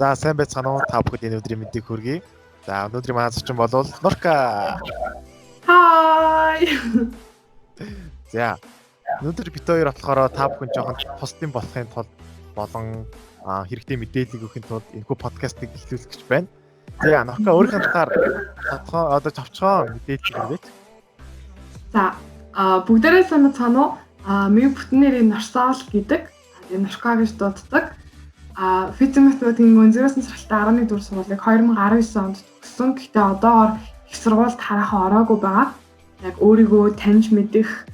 За сайн байцгаана уу? Та бүхэнд энэ өдрийн мэндийг хүргэе. За өнөөдрийн маань зочин болвол Норка. Хай. За өнөөдөр бит хоёр болохоор та бүхэн жоохон тусдын болохын тулд болон хэрэгтэй мэдээлэл өгөхин тулд энэхүү подкастыг эхлүүлэх гэж байна. За Норка өөрийнхөө талаар одоо товчхон мэдээлэл өгөөч. За бүгдээрээ санаа цаана миний бүтэн нэрийг Норсаал гэдэг. Тэгээ Норка гэж дууддаг. Физик математикийн өнзөрөөсөн сургалтын 11 дугаар сургуулийг 2019 онд төгссөн. Гэхдээ одоогоор их сургуульд хараахан ороогүй байгаа. Яг өөрийгөө таньж мэдэх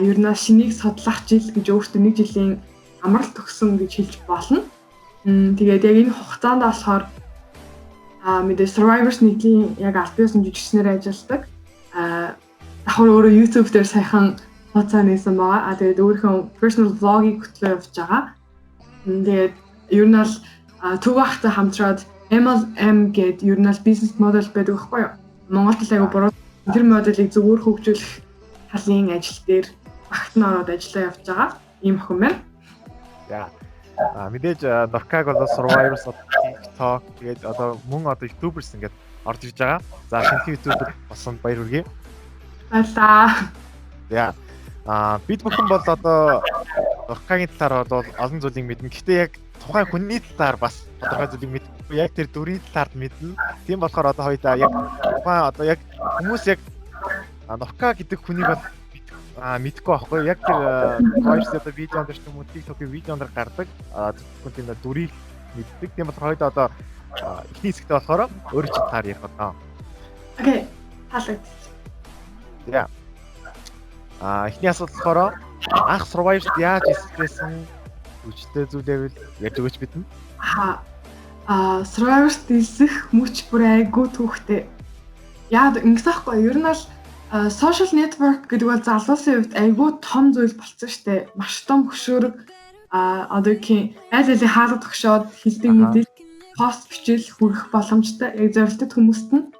ер нь шинийг судлах жил гэж өөртөө нэг жилийн амралт төгссөн гэж хэлж болно. Тэгээд яг энэ хугацаанд болохоор мэдээ Survivors нийтийн яг аль биесийн жүжигчнээр ажилладаг. Давхар өөрөө YouTube дээр сайхан хуцаа нээсэн байгаа. Тэгээд өөрийнхөө personal vlog-ийг хөтлөө явуулж байгаа. Тэгээд ер нь л төв ахтай хамтраад MLM гэдэг ер нь л бизнес модель байдаг байхгүй юу? Монголд аягүй буруу тэр моделийг зөвөр хөгжүүлэх талын ажил дээр багтан ороод ажиллаа явж байгаа. Ийм охин байна. За. Мэдээж Норкаг бол Survivors TikTok тэгээд одоо мөн одоо YouTubers ингээд орж ирж байгаа. За шинэ YouTuber болсон баяр хүргэе. Баярлалаа. За. Бид бүхэн бол одоо Норкагийн талаар бол олон зүйлийг мэднэ. Гэхдээ яг тухайн хүний талаар бас тодорхой зүйлийг мэдгүй. Яг тэр дүрийн талаар мэднэ. Тийм болохоор одоо хоёулаа яг тухайн одоо яг хүмүүс яг Норка гэдэг хүнийг бол мэдгүй байхгүй. Яг тэр Voice одоо видеонд ч юм уу TikTok-ийн видеонд гардаг. Зөвхөн тийм дүрийг мэддэг. Тийм болохоор хоёулаа одоо эхний хэсэгтээ болохоор өөрөө ч талаар ярих одоо. Окей. Таалагдчих. За. Эхний асуулт болохоор анх Survivors яаж эсвэлсэн хүчтэй зүйлээ ярьж өгөөч бидэн. Survivors дэлсэх мөч бүр айгуу түүхтэй. Яагаад ингэс аахгүй ер нь л social network гэдэг бол залуусын хувьд айгуу том зүйл болсон штэ. Маш том хөшөөрөг одоогийн аль алийг хаалга тогшоод хилдэг мэдээлэл пост бичил хүрэх боломжтой яг зорилттой хүмүүст нь.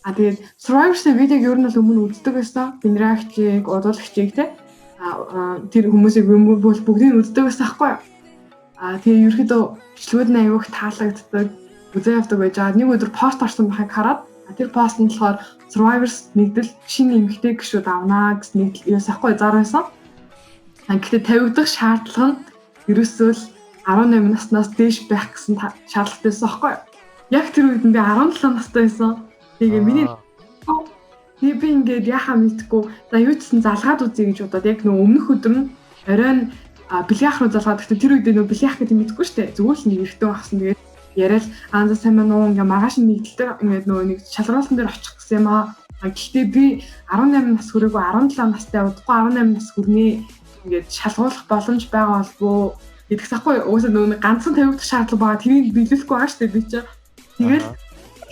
Тэгээд Survivors-ийн видеог ер нь л өмнө үздэг байсан. Генерагчийг, удуулагчийг те тэр хүмүүсийг бүгдийг үздэг байсан байхгүй юу? Тэгээ ерөөдөө бичлэгүүд нь аягүй их таалагддаг, үзээ явдаг байж байгаа. Нэг өдөр пост орсон байхыг хараад тэр пост нь болохоор Survivors нэгдэл шинэ эмэгтэй гишүүд авнаа гэсэн нэгдэл юус ахгүй зар байсан. Гэхдээ тавигдах шаардлага нь ерөөсөө л 18 наснаас дээш байх гэсэн шаардлагатай байсан байхгүй юу? Яг тэр үед би 17 настай байсан. Тэгээ миний би ингээд яхаа мэдгүй за юу ч гэсэн залгаад үзье гэж бодоод яг нөгөө өмнөх өдөр нь оройн бэлгийх руу залгаад гэхдээ тэр үед нөгөө бэлгийх гэдэг мэдгүй штэ зүгээр л нэг эртөө багсан тэгээд яриад за сайн маа нуу ингээ маргааш нэгдэлтэй ингээд нөгөө нэг шалгаруулсан дээр очих гэсэн юм аа гэхдээ би 18 нас хүрээгүй 17 настай удахгүй 18 нас хүрнээ ингээд шалгуулах боломж байгаа болбоо гэдэгс ахгүй уусаа нөгөө ганцхан тавигдах шаардлага байгаа тэрийг биелүүлэхгүй байгаа штэ би чи тэгэл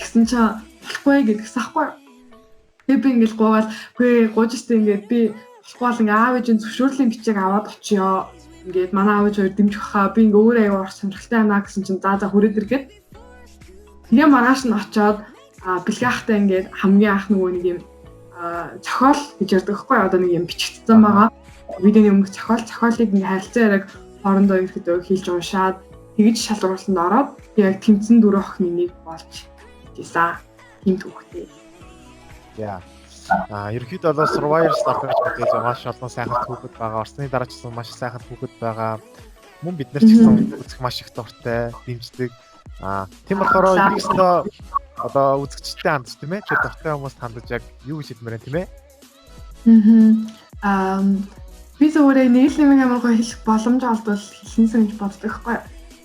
гэсэн чи болохгүй гэдэгс ахгүй би ингээл гоогаал үгүй гуужстай ингээд би болохгүй бол ингээ аав ээжийн зөвшөөрлийн бичиг аваад очиё. Ингээд манай аав ээж хоёр дэмжих хаа би ингээ өөрөө аяа орох сонирхолтой байна гэсэн чинь за хүрээд иргээд. Тэгээ маргааш нь очиод бэлгийхтай ингээд хамгийн анх нөгөө нэг юм зохиол гэж ярьдаг хгүй одоо нэг юм бичигдсэн байгаа. Видеоны өмнөх зохиолыг ингээ харилцаа яриаг хоорондоо ирэхдээ хийлж уншаад тэгж шалгуулсанд ороод яг тэмцэн дөрөв охины нэг болж ийсэн. Тим түүхтэй. За. Ерөнхийдөө бол Survivors авах гэж бодож маш олон сайхан түүхэд байгаа. Орсны дараа ч гэсэн маш сайхан түүхэд байгаа. Мөн бид нар ч гэсэн үзэх маш их дуртай, дэмждэг. Тийм болохоор өөрсдөө одоо үзэгчтэй хандж тийм ээ. Тэр дуртай хүмүүст хандаж яг юу гэж хэлмээр юм тийм ээ. Би зөвхөн нэг л юм амар гоё хэлэх боломж олдвол хэлнэсэн гэж боддог байхгүй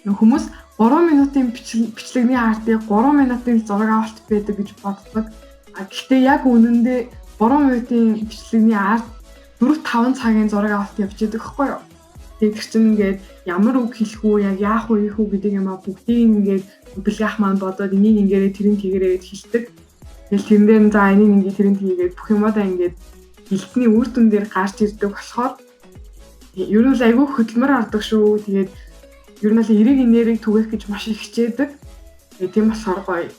юу? Хүмүүс 3 минутын бичлэгний артыг 3 минутын зураг авалт байдаг гэж боддог. Гэхдээ яг үнэндээ 3 минутын бичлэгний арт 4-5 цагийн зураг авалт явж байдаг байхгүй юу? Тэгээд тэр чинь ингээд ямар үг хэлэх үү, яг яах вэ гэдэг юм аа бүгдийг ингээд бэлгийх маань бодоод энийг ингээрээ тэрийг тэгэрээ хэлдэг. Тэгэл тэрэн дээр за энийг ингээд тэрийг тийгээд бүх юмудаа ингээд хэлтний үр дүн дээр гарч ирдэг болохоор ер нь л айгүй хөдөлмөр ордог шүү. Тэгээд ер нь л эрэг инээрийг түгээх гэж маш их хичээдэг. Тийм болохоор гоё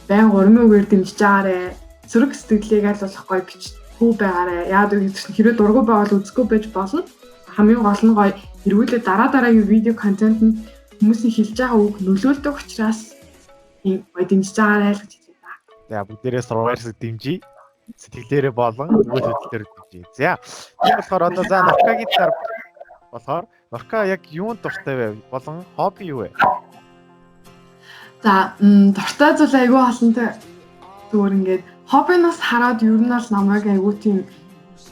байн урмын үгээр дэмжиж байгаарэ. Зүрх сэтгэлийг аль болох гоё бичгүй байгаарэ. Яад гэвэл хэрвээ дургу байвал үзэхгүй байж болно. Хамгийн гол нь гоё эргүүлээ дараа дараагийн видео контентэнд хүмүүсийн хэлж байгаа үг нөлөөлдөг учраас ийм гоё дэмжиж байгаарай л гэж хэлээ да. За бүгдээрээ Survivor-ыг дэмжиж сэтгэлээрээ болон үйл хөдлөлөөр дэмжиж. За тийм болохоор одоо за Норкагийн талаар болохоор Норка яг юунд дуртай вэ? Болон хобби юу вэ? За дуртай зүйл айгүй олонтой. Зүгээр ингээд хоббинаас хараад ер нь л намайг айгүй тийм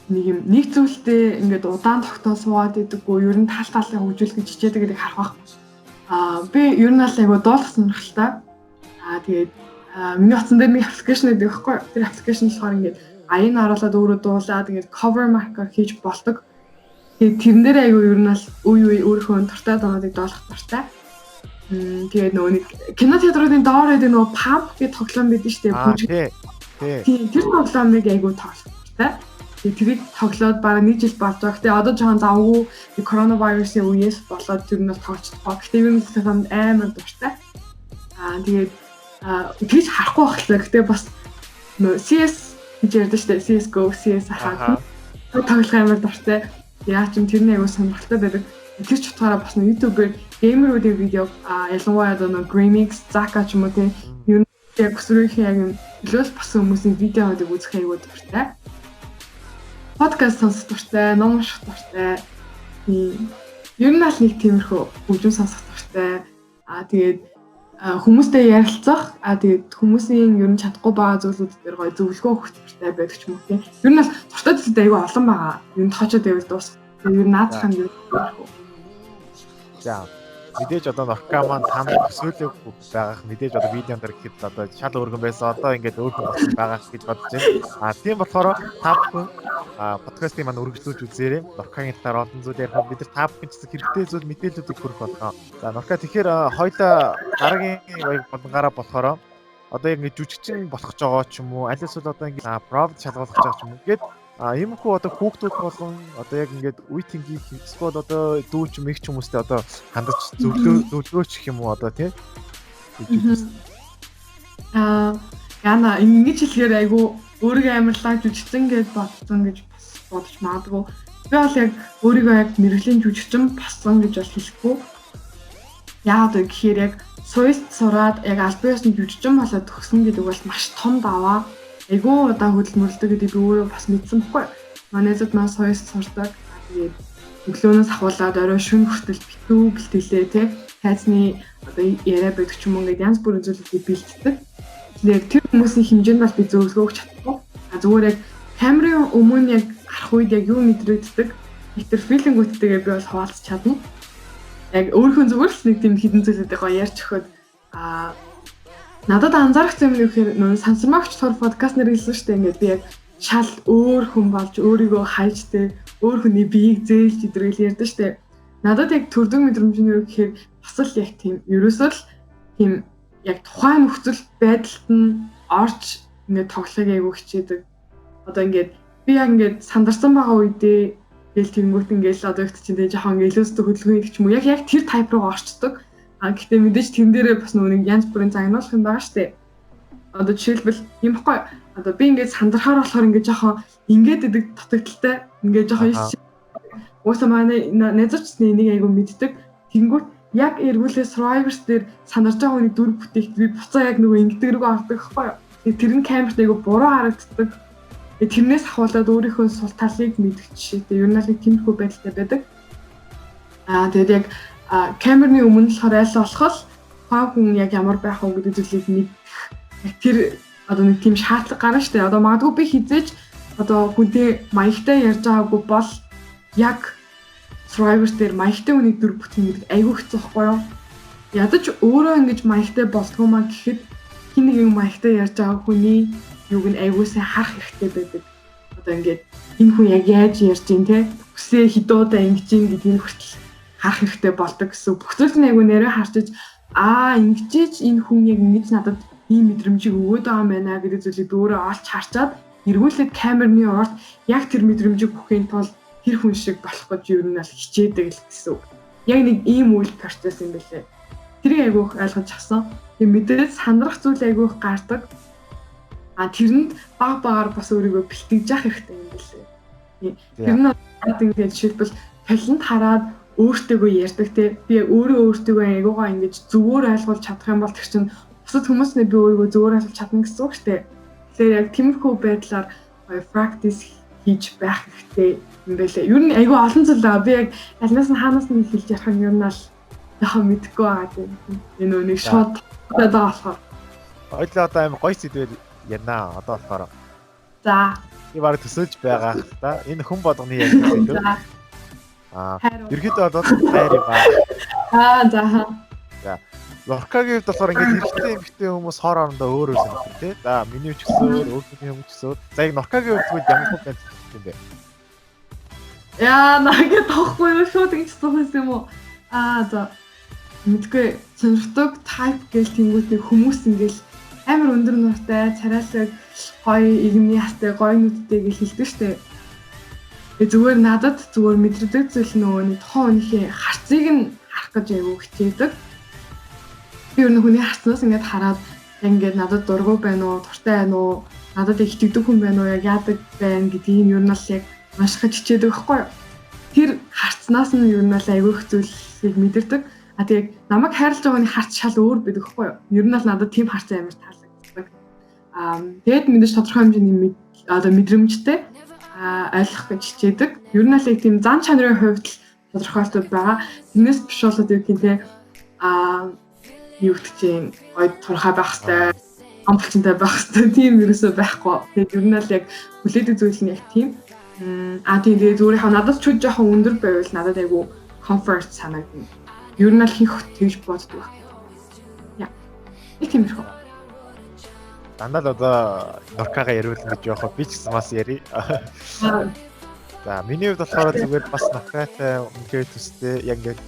нэг зүйлтэй ингээд удаан тогтоол суугаад идэггүй ер нь тал талаа хөгжүүлэх гэж хичээдэг гэдгийг харах баг. Би ер нь л айгүй дуулах сонирхолтой. Тэгээд миний утсан дээр нэг аппликейшн байдаг байхгүй. Тэр аппликейшн болохоор ингээд аян оруулаад өөрөө дуулаад ингээд cover marker хийж болдог. Тэгээд тэрэн дээр айгүй ер нь л үе өөрийнхөө дуртай дуунуудыг дуулах дуртай. Тэгээд нөгөө нэг кино театруудын доор байдаг нөгөө pump гэдэг тоглоом байдаг шүү дээ. Тийм тэр тоглоомыг айгүй тоглохтой. Тэгээд тэрийг тоглоод бараг 1 жил болж байгаа. Гэтэ одоо жоохон завгүй коронавирусын үеэс болоод тэр нь тоглочихдоо. Гэтэ ер нь тоглоомд амар дуртай. Тэгээд тэгж харахгүй байхлаа. Гэтэ бас нөгөө CS гэж ярьдаг шүү дээ. CS:GO, CS ахаад тоглох амар дуртай. Яа ч юм тэрний айгүй сонирхолтой байдаг. Тэр ч утгаараа бас нэг YouTube-ээр геймеруудын видео ялангуяа нөгөө Grimix, Zaka ч юм уу тийм ер нь яг өсвөрийнхээ яг нөлөөлж басан хүмүүсийн видеоудыг үзэх айгүй дуртай. Подкаст сонсох дуртай, ном унших дуртай. Ер нь аль нэг тиймэрхүү хөгжим сонсох дуртай. Тэгээд хүмүүстэй ярилцах, тэгээд хүмүүсийн ер нь чадахгүй байгаа зүйлүүд дээр гоё зөвлөгөө өгөх дуртай байдаг ч юм уу тийм. Ер нь бол дуртай зүйлүүд айгүй олон байгаа. Ер нь тоочод байвал дуусах. Ер нь наацхан юм. За мэдээж одоо Норка маань танд төсөөлөг байгаах мэдээж одоо видеон дээр гэхэд одоо шал өргөн байсан одоо ингээд өөр хүн байгаах гэж бодож байна. Тийм болохоор та бүхэн подкастыг маань үргэлжлүүлж үзээрэй. Норкагийн талаар олон зүйл ярих бид нар та бүхэн ч хэрэгтэй зүйл мэдээллүүдийг хүргэх болно. За Норка тэгэхээр хоёулаа дараагийн гараа болохоор одоо яг ингээд жүжигчин болох гэж байгаа ч юм уу аль эсвэл одоо ингээд провд шалгуулах гэж байгаа ч юм уу гээд иймэрхүү одоо хүүхдүүд болон одоо яг ингээд үе тэнгийн эсвэл одоо дүүч мэг ч хүмүүстэй одоо хандаж зөвлөөч гэх юм уу одоо тийм. Яна ингэж хэлэхээр айгу өөрийгөө амарлаа жүжигчин гэж бодсон гэж бодож магадгүй. Би бол яг өөрийгөө яг мэрэгжлийн жүжигчин болсон гэж бол хэлэхгүй. Яагаад гэхээр яг суйлт сураад яг аль биесний жүжигчин болоод төгсөн гэдэг бол маш том даваа. Айгуу удаа хөдөлмөрлөдөг гэдэг би өөрөө бас мэдсэн байхгүй. Манай зэд маань суйлт сурдаг. Тэгээд өглөөнөөс ахуулаад орой шөнө хүртэл битүү бэлтгэлээ тий. Тайзны одоо яриа байдаг ч юм уу ингээд янз бүрийн зүйлүүдийг бэлддэг. Тэгээд тэр хүмүүсийн хэмжээнд бол би зөвлөгөө өгч чадахгүй. Зүгээр яг камерын өмнө яг гарах үед яг юу мэдрэгддэг. Тэр филингүүдтэйгээ би бол хуваалцах чадна. Яг өөрийнхөө зүгээр л нэг тийм хідэн зүйлүүдийг гоё ярьж өгөхөд надад анзаарах юм нь гэхээр нөө сансармагч тор подкаст нэр хэлсэн шүү дээ. Ингээд би яг шал өөр хүн болж өөрийгөө хайжтэй, өөр хүний биеийг зээлж идрэл ярьдэн шүү дээ. Надад яг төрдөг мэдрэмж нь юу гэхээр бас л яг тийм ерөөсөө л тийм яг тухайн нөхцөл байдалд нь орж ингээд тоглохыг айгу хичээдэг. Одоо ингээд би яг ингээд сандарсан байгаа үедээ гээл тэнгүүт ингээд одоо ихт чинь жоохон илүүстэй хөдөлгөөн гэх юм уу яг тэр тайп руу орчдөг. Гэхдээ мэдээж тэн дээрээ бас нэг янз бүрийн загнуулах юм байгаа штэ. Одоо жишээлбэл юм баггүй. Одоо би ингээд сандрахаар болохоор ингээд жоохон ингээд идэг дутагдaltaй. Ингээд жоохон уусаа манай нэзэрчний нэг айгу мэддэг. Тэнгүүт яг эргүүлээ Survivors дээр санарч байгаа хүний дүр бүтээгт би буцаа яг нөгөө ингээд рүү ордог байхгүй. Тэр нь камерт айгу буруу харагддаг. Тэрнээс ахуулаад өөрийнхөө сул талыг мэдэх жишээтэй. Ер нь л тиймэрхүү байдалтай байдаг. Тэгээд яг камерны өмнө болохоор аль болох хүн яг ямар байх вэ гэдэг зүйлийг мэдэх. Тэр одоо нэг тийм шаардлага гарна шүү дээ. Одоо магадгүй би хизээж одоо хүнтэй маягтай ярьж байгаагүй бол яг Survivors дээр маягтай хүний дүр бүтэн гэдэг айгүй хэцүү байхгүй юу? Ядаж өөрөө ингэж маягтай болдгоо маа гэхэд хин нэгэн маягтай ярьж байгаа хүний юуг нь айгуусаа харах хэрэгтэй байдаг. Одоо ингээд энэ хүн яг яаж ярьж ийн те хүсээ хидуудаа ингэж ийн гэдгийг хүртэл харах хэрэгтэй болдог гэсэн. Бүх зүйл нь айгу нэрээ харчиж ингэж энэ хүн яг ингэж надад ийм мэдрэмжийг өгөөд байгаа юм байна гэдэг зүйлийг би өөрөө олж харчаад эргүүлээд камерны урд яг тэр мэдрэмжийг бүхийн тулд тэр хүн шиг болох гэж юу нэг хичээдэг л гэсэн. Яг нэг ийм үйл процесс юм байлээ. Тэрийг айгуух ойлгож авсан. Тэгээ мэдээж сандрах зүйл айгуух гардаг. Тэрэнд баг бас өөрийгөө бэлтгэж явах хэрэгтэй юм байлээ. Тэр нь ингээд жишээлбэл талент хараад өөртөөгөө ярьдаг те. Би өөртөөгөө айгуугаа ингэж зөвөр ойлгуулж чадах юм бол тэр чинь бусад хүмүүсний би өөрийгөө зөвөр ойлгуулж чадна гэсэн үг шүү дээ. Тэгэхээр яг тиймэрхүү байдлаар practice хийж байх хэрэгтэй юм байлаа. Ер нь айгүй олон зүйл байгаа. Би яг алнаас нь хаанаас нь хэлж ярих юм ер нь л яхаа мэдэхгүй байгаа тийм. Энэ үнийг шууд бодоод байгаа болохоор. Ойлоо одоо амар гоё сэдвээр ярина. Одоо болохоор. За. Би бараг төсөөлж байгаа та. Энэ хүн болгоны яг сэдв. Ерөнхийдөө бол хайр юм аа. За. Лоркагийн хувьд болохоор ингээд хэрэгтэй эмэгтэй хүмүүс хор орондоо өөр өөр санагдав тий. За миний ч гэсэн өөрийнхөө юм ч гэсэн. За яг Лоркагийн хувьд ямар хүн байна юм бэ? Яа, нагээ тоохгүй юу шууд ингэж суух юм уу? За. Мэдгүй сонирхдаг type гэл тэнгуүтний хүмүүс ингээл амар өндөр нуртай, царайлаг, гоё игмний хастай, гоё нүдтэй гэж хэлдэг штэ. Зүгээр надад зүгээр мэдрэгдэх зүйл нөгөөний тухайн хүнийхээ харцыг нь харах гэж айгүй хичээдэг. Би өөр хүний харцнаас ингээд хараад ингээд надад дургу байна уу, дуртай байна уу, надад их хичээдэг хүн байна уу, яг яадаг байна гэдгийг нь ер нь л яг уншихад хичээдэг байхгүй юу? Тэр харцнаас нь ер нь л айгүй их зүйлийг мэдэрдэг. Тэгээд намайг хайрлаж байгааны харц шал өөр байдаг байхгүй юу? Ер нь л надад тийм харц амар таалагддаг. Тэгээд мэдээж тодорхой хэмжээний мэдрэмжтэй ойлгох гэж хичээдэг. Ер нь л яг тийм зан чанарын хувьд тодорхойлтууд байгаа. Тэрнээс биш болоод юу гэх юм юу гэдгийг гоё турхай байх хэвээр амбалчтай байх хэвээр тийм ерөөсөө байхгүй. Тэгээд ер нь л яг хүлээдэг зүйл нь яг тийм. Тэгээд өөрийнхөө надад ч жоохон өндөр байвал надад айгу comfort санагдана. Ер нь л хийх тэгж боддог байх. Яа. Их тийм их. Дандаа л одоо Норкага яриулна гэж явах би ч гэсэн бас ярий. За миний хувьд болохоор зүгээр бас Норкатай үнхээр төстэй яг ингээд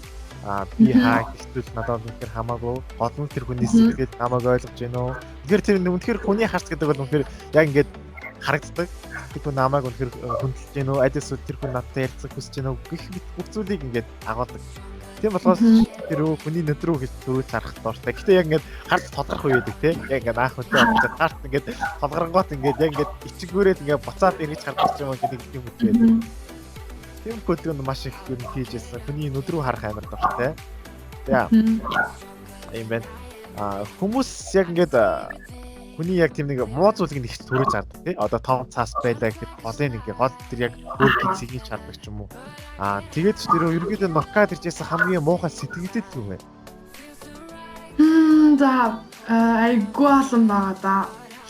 би хаа гэтэл надад үнээр хамаагүй гол нь тэр хүний сэтгэл намайг ойлгож байна уу? Тэгэхээр тэр үнээр хүний харц гэдэг бол үнээр яг ингээд харагддаг. Тэр хүн намайг үнээр хүндэлж байна уу? Адис тэр хүн надтай ярилцах хүсэж байна уу? Гэх мэт бүх зүйлийг ингээд агуулдаг. Тийм болохоос тэр хүний нүд рүү гэж төрүүлж харах дуртай. Гэтэ яг ингээд харц тодорох үе байдаг тийм. Яг ингээд анх үнтэй очиж харц ингээд толгорнгоот ингээд яг ингээд ичгүүрээд ингээд буцаад ингэж харах юм гэдэг юм үгүй байдаг. Тийм хөдөлгөөнд маш их юм хийжсэн. Хүний нүд рүү харах амар дуртай. Яа. Ийм байна. Хүмүүс яг ингээд хүний яг тийм нэг муу зүйлийг нэг төрөж хардаг тий. Одоо том цаас байлаа гэхэд голын ингээ гол тэр яг өөр хэцгийг чаддаг ч юм уу. Тэгээд тэр ерөнхийдөө Норка тэржээс хамгийн муухай сэтгэгдэд юм байна. За айгуу олон байгаа да.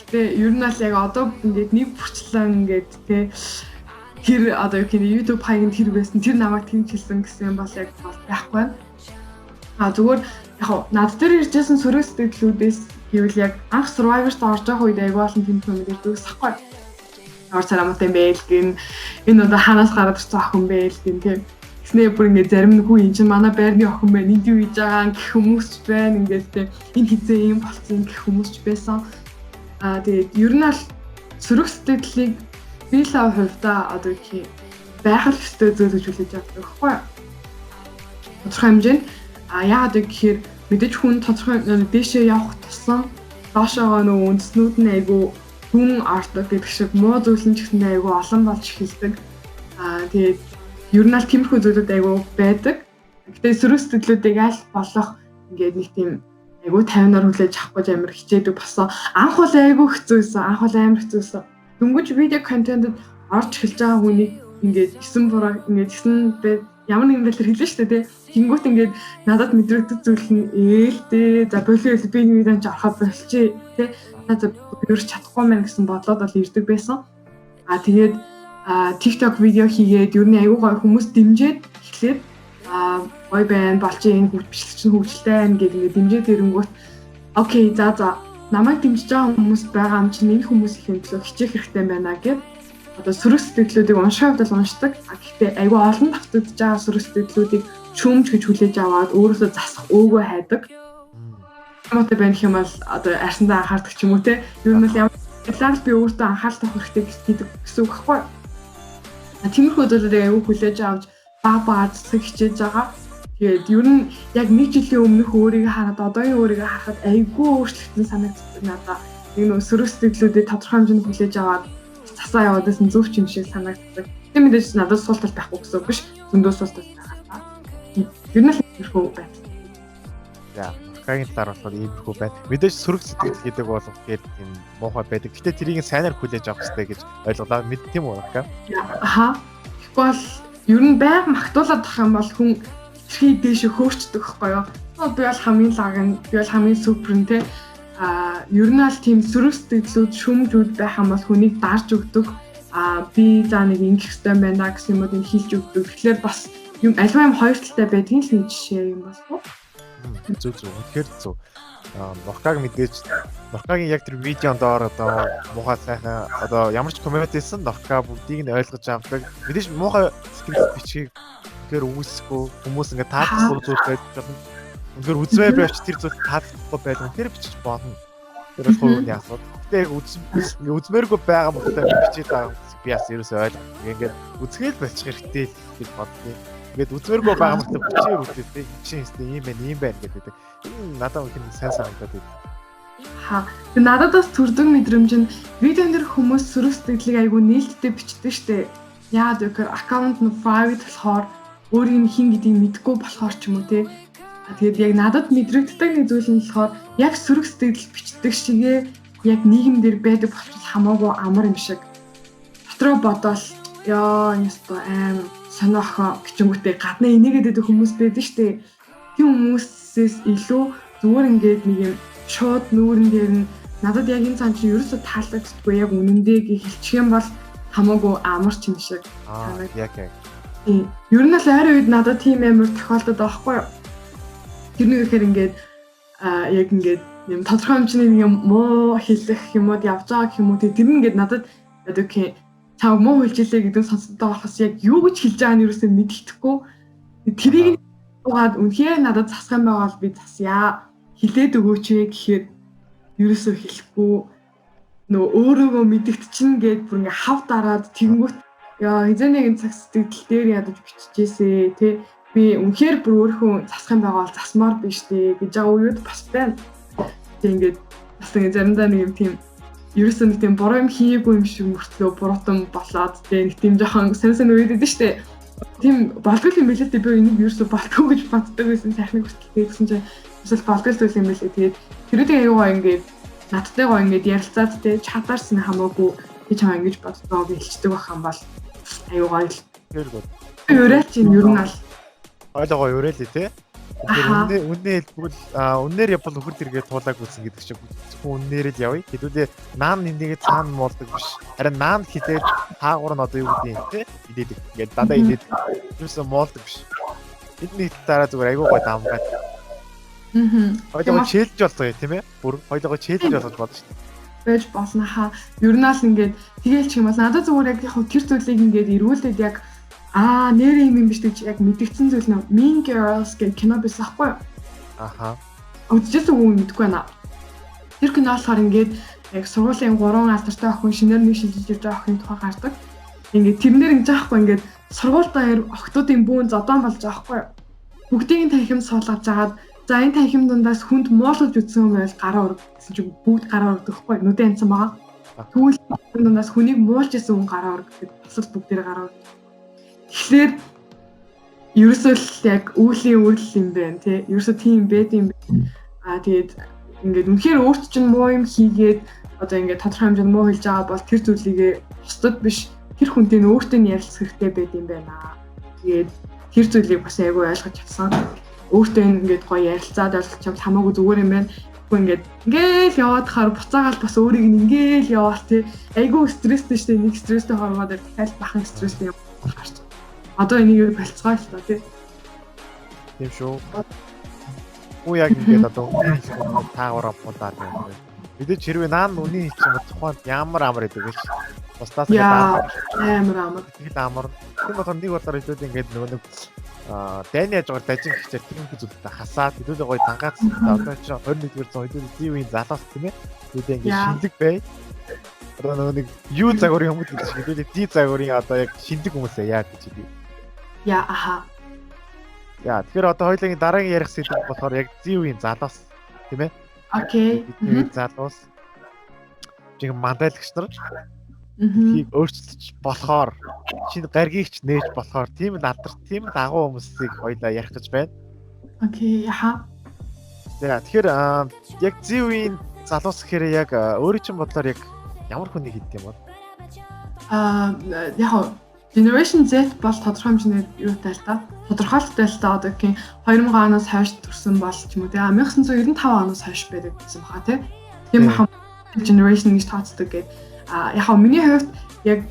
Гэтэ ер нь л яг одоо ингээд нэг бүрчлэн ингээд тий тэр одоо YouTube хаянд тэр байсан тэр намайг тэмчилсэн гэсэн юм бол яг байхгүй байна. Зүгээр яг над дээр иржсэн сөрөг сэтгэлүүдээс гэвэл яг анх Survivor-т орж байгаа үед айгүй олон тийм хүмүүс ирдэг сахгүй. Ор царамтай байл гин энэ одоо ханаас гараад ирсэн охин байл гин тийм. Гэснээр бүр ингээд зарим нь хүү эн чинь манай байрны охин байна. Энд юу хийж байгаа гэх хүмүүс ч байна ингээд тийм. Энэ хизээ юм болцсон гэх хүмүүс ч байсан. Тэгээд ер нь л сөрөг сэтгэлийг би л хувьдаа одоо их байх л өстэй зүйл гэж хүлээж авдаг байхгүй юу? Тодорхой хэмжээнд яагаад гэхээр мэдээж хүн тодорхой дэшээ явах тусам доошоогоо нөгөө үндэснүүд нь айгүй хүн ордог гэдэг шиг муу зүйл нь ч гэсэн айгүй олон болж эхэлдэг. Тэгээд ер нь л тиймэрхүү зүйлүүд айгүй байдаг. Гэтэ сөрөг сэтгэлүүдийг аль болох ингээд нэг тийм айгүй 50-аар хүлээж авах гэж амар хичээдэг болсон. Анх бол айгүй хэцүүсэн, анх бол амар хэцүүсэн. Дөнгөж видео контентэд орж эхэлж байгаа хүнийг ингээд гисэн буруу ингээд гисэн ямар нэгэн байдлаар хэлнэ шүү дээ. Тэнгүүт ингээд надад мэдрэгдэх зүйл нь ээлтэй. За болоо би нэг юм жахаа болчих тий. За өөрч чадахгүй мэн гэсэн бодлоод бол ирдэг байсан. Тэгээд TikTok видео хийгээд ер нь аюу гой хүмүүс дэмжиж эхлээд гой байна болж энэ бичлэг чинь хөгжилтэй байна гэдэг ингээд дэмжиж ирэнгүүт окей за намайг дэмжиж байгаа хүмүүс байгаа юм чинь энэ хүмүүс их юм төлөө хичээх хэрэгтэй байна гэд одоо сөрөг сэтгэлүүдийг уншихад бол уншдаг. Гэхдээ аюу олон давтагдж байгаа сөрөг сэтгэлүүдийг шүүмж гэж хүлээж аваад өөрөөсөө засах өөгөө хайдаг. Мотой байх юм бол одоо арсандаа анхаардаг ч юм уу те. Ер нь л ямар талаар би өөртөө анхаарал тавих хэрэгтэй гэдэг гэсэн үг байхгүй. Тиймэрхүү зүйлүүдийг аюу хүлээж авч баг засах хичээж байгаа. Тэгээд ер нь яг нэг жилийн өмнөх өөрийгөө хараад одоогийн өөрийгөө харахад аюу өөрчлөлтөн санагддаг надад. Энэ сөрөг сэтгэлүүдийг тодорхой хэмжээнд хүлээж аваад засаа яваадсан зөв ч юм шиг санагддаг. Тэг мэдээж надад суултал байхгүй гэсэн үг биш. Зөндөө суултал байгаа. Ер нь л иймэрхүү байна. За, Нуркагийн талаар болохоор иймэрхүү байна. Мэдээж сөрөг сэтгэл гэдэг бол тэгээд юм муухай байдаг. Гэтэ тэрийг сайнаар хүлээж авах хэрэгтэй гэж ойлголоо. Мэд тийм үү Нурка? Аха. Тэгэхгүй бол ер нь байг магтуулаад тах юм бол хүн хий дээш хөөрчдөг байхгүй юу? Би бол хамгийн лаг нь, би бол хамгийн супер нь те. Ер нь аль тийм сөрөг сэтгэлүүд, шүмжүүд байх юм бол хүнийг дарж өгдөг. Би за нэг ингэх хэрэгтэй байна гэсэн юмуд хэлж өгдөг. Тэгэхээр бас юм альва юм хоёр талтай байдгийн л нэг жишээ юм байна уу? Зүг. Тэгэхээр зүг. Нуркаг мэдээж Нуркагийн яг тэр видеонд одоо муухай сайхан одоо ямар ч коммент хийсэн Нурка бүгдийг нь ойлгож авдаг. Мэдээж муухай сэтгэл бичгийг тэгэхээр үүсэхгүй хүмүүс ингээд таалагдсан зүйл байж болно. Үнэхээр үзвэй байж тэр зүйл таалагдахгүй байлгүй тэр бичиж болно. Тэр бол хувийн асуудал. Гэтэ яг үзмээргүй байгаа мөртөө бичиж байгаа би бас ерөөсөй ойлгохгүй. Ингээд үзгээл болчих хэрэгтэй гэж боддیں۔ Ингээд үзмээргүй байгаа мөртөө бичээр үзлээ. Чинь юм байна гэдэг. Надад их сайн санагдаад байна. Тэгээ надад бас төрдөг мэдрэмж нь видеон дээр хүмүүс сөрөг сэтгэлийг айгүй нээлттэй бичдэг штэ. Яагаад вэ гэхээр аккаунт нь private болохоор өөрийн хин гэдгийг мэдгүй болохоор ч юм уу те. Тэгээд яг надад мэдрэгддэг нэг зүйл нь болохоор яг сөрөг сэтгэл бичдэг шигээ яг нийгэмдэр байдаг болчихвол хамаагүй амар юм шиг. Дотроо бодоол ёо нэстэ аим сониохоо гिचэнгүүтээ гаднаа инээгээд идэх хүмүүс байдаг штэ. Тийм хүмүүсээс илүү зүгээр ингээд нэг юм шууд нүүрэн дээр нь надад яг энэ цаан чи ерөөсө таалагддаггүй яг үнэндээ гэж хэлчих юм бол хамаагүй амар ч юм шиг. Яг. Ер нь л ойрын үед надад тийм амар тохиолдод байхгүй юу? Тэрний ихээр ингээд яг ингээд юм тодорхой хэмжээний юм муу хэлэх юмуд явж байгаа гэх юм уу тэр нь ингээд надад окей цааг муу хэлжлээ гэдэг сонсогдоод болохос яг юу гэж хэлж байгааг нь ерөөсөө мэддэхгүй. Тэрийг угаад үнхээр надад засах юм байгаа бол би засъя. Хилээд өгөөч вэ гэхээр ерөөсөө хэлэхгүй нөгөө өөрөөгөө мэдгдчихнэ гэд бүр ингээ хав дараад тэгэнгүүт яа хизээ нэгэн цаг сэтгэл дээр ядаж биччихээсэ тий би үнхээр бүр өөрийнхөө засах юм байгаа бол засмаар биш тий гэж байгаа үед бас байна. Тэг ингээд бас ингээ заримдаа нэг юм тийм ерөөсөө нэг тийм буруу юм хийгээгүй юм шиг мөртлөө буруутан болоод тий нэг тийм жоохон сонсон үед өгдөө штэ. Тийм болдгол юм билээ тий би энийг ерөөсөө болтгоо гэж боддог байсан сайхныг хүртэл гэсэн чинь эсвэл болдгол зүйл юм билээ. Тэгээд тэрүүдээ аюугаа ингээд надтайгаа ингээд ярилцаад те чадаарсан хамаагүй би чамаа ингэж боддоо гэж хэлцдэг байх юм бол аюугаа л. Өрөөл чинь ер нь аль ойлгоо өрөөлээ те. Тэгэхээр үнэ хэлбэл үнээр явбал нөхөр тэргээ туулааг үзсэн гэдэг шиг зөвхөн үнээр л явъя. Хэдүүлээ наан нэгээ цаана муулдаг биш. Харин наан хилээд таагуур нь одоо юу гэдэг юм те. Идээд ингээд дандаа идээд юусэн муулдаг биш. Эдний дараа зүгээр аюу гой дамгаад. Хоёулаа чэлж болтгоо тийм ээ. Бүр хоёулаа чэлж болгож бодсон шүү дээ. Байж болно хаа. Ер нь л ингээд тэгээл ч юм бол надад зүгээр яг тэр зүйлийг ингээд эргүүлээд яг нэр юм биш гэж яг мэдгдсэн зүйл нөө Mean Girls гэх кино байсан хгүй юу? Аха. Үзчихсэн үү мэдэхгүй байна. Тэр кино болохоор ингээд яг сургуулийн 3 алдартай охин шинээр нэг шилжиж явж байгаа охин тухай гардаг. Ингээд тэрнэр ингэж аахгүй ингээд сургуультай охтуудын бүүн зодон болж байгаа хгүй юу? Бүгдийг танхим суулгаж жагаад за энэ танхим дундаас хүнд муулж үтсэн юм байл гараа өрг гэсэн чинь бүгд гараа өргөхгүй нүдэ анцсан байгаа. Тэгвэл дундаас хүнийг муулж исэн хүн гараа өрг гэдэг бас бүгдээр гараа өрг. Тэгэхээр ерөөсөө л яг үүлийн үйлдэл юм байна тий. Ерөөсөө тийм байд юм байна. Тэгээд ингээд үнэхээр өөрт чинь муу юм хийгээд одоо ингээд тодорхой хэмжээнд муу хэлж байгаа бол тэр зүйлийг бусдад биш тэр хүнтэй нь өөртөө нь ярилцах хэрэгтэй байд юм байна. Тэгээд тэр зүйлийг бас айгүй ойлгож авсан. Өөртөө ингээд гоё ярилцаад ойлгочихвол хамаагүй зүгээр юм байна. Ингээд яваад хаар буцаагаал бас өөрийг ингээл яваал тий. Айгүй стресстэй штэ нэг стресстэй хормоод дахиад бахан стресстэй юм гарч. Одоо энийг болцгоо л та тий. Тийм шүү. Уу яг ингээд одоо таагаараа бодаад байна. Мэдээж хэрвээ наан үний хэлсэн тухайд ямар амар гэдэг гэж бусдаас амар. Тэгэл амар. Тийм болохоор нэг болоор хэлээд ингээд нөгөө нэг дайны яжгаар дажин хичээл тийм зүйлтэй хасаад хэдүүлээ гоё дангац одоо чи 21-р зуун хэдүүлээ дивийн залуус тийм ээ. Хэдүүлээ ингээд шинэлэг бай. Одоо нөгөө нэг юу загварын хүмүүс гэж хэдүүлээ ди загварын одоо яг шинэлэг хүмүүсээ яа гэж хэлээ. Яа тэгэхээр одоо хоёулаа дараагийн ярих сэдв болохоор яг зивийн залуус тийм ээ. Окей. Залуус. Жиг мандайлагч нар Дэлхийг өөрчилж болохоор шинэ гаригч нээж болохоор тийм л агуу хүмүүсийг хоёлаа ярих гэж байна. Окей, яха. Тэгэхээр яг Z-ийн залуус гэхээр яг өөрийн чинь бодлоор яг ямар хүнийг хэлдэг юм бол? Яг Generation Z бол тодорхой хэмжээгээр юутай л та. Тодорхойлолттой л та одоо гэх юм 2000 оноос хойш төрсэн бол ч юм уу те 1995 оноос хойш байдаг гэсэн баха те. Тийм баха generation гэж тооцдог гэдэг. Яг миний хувьд яг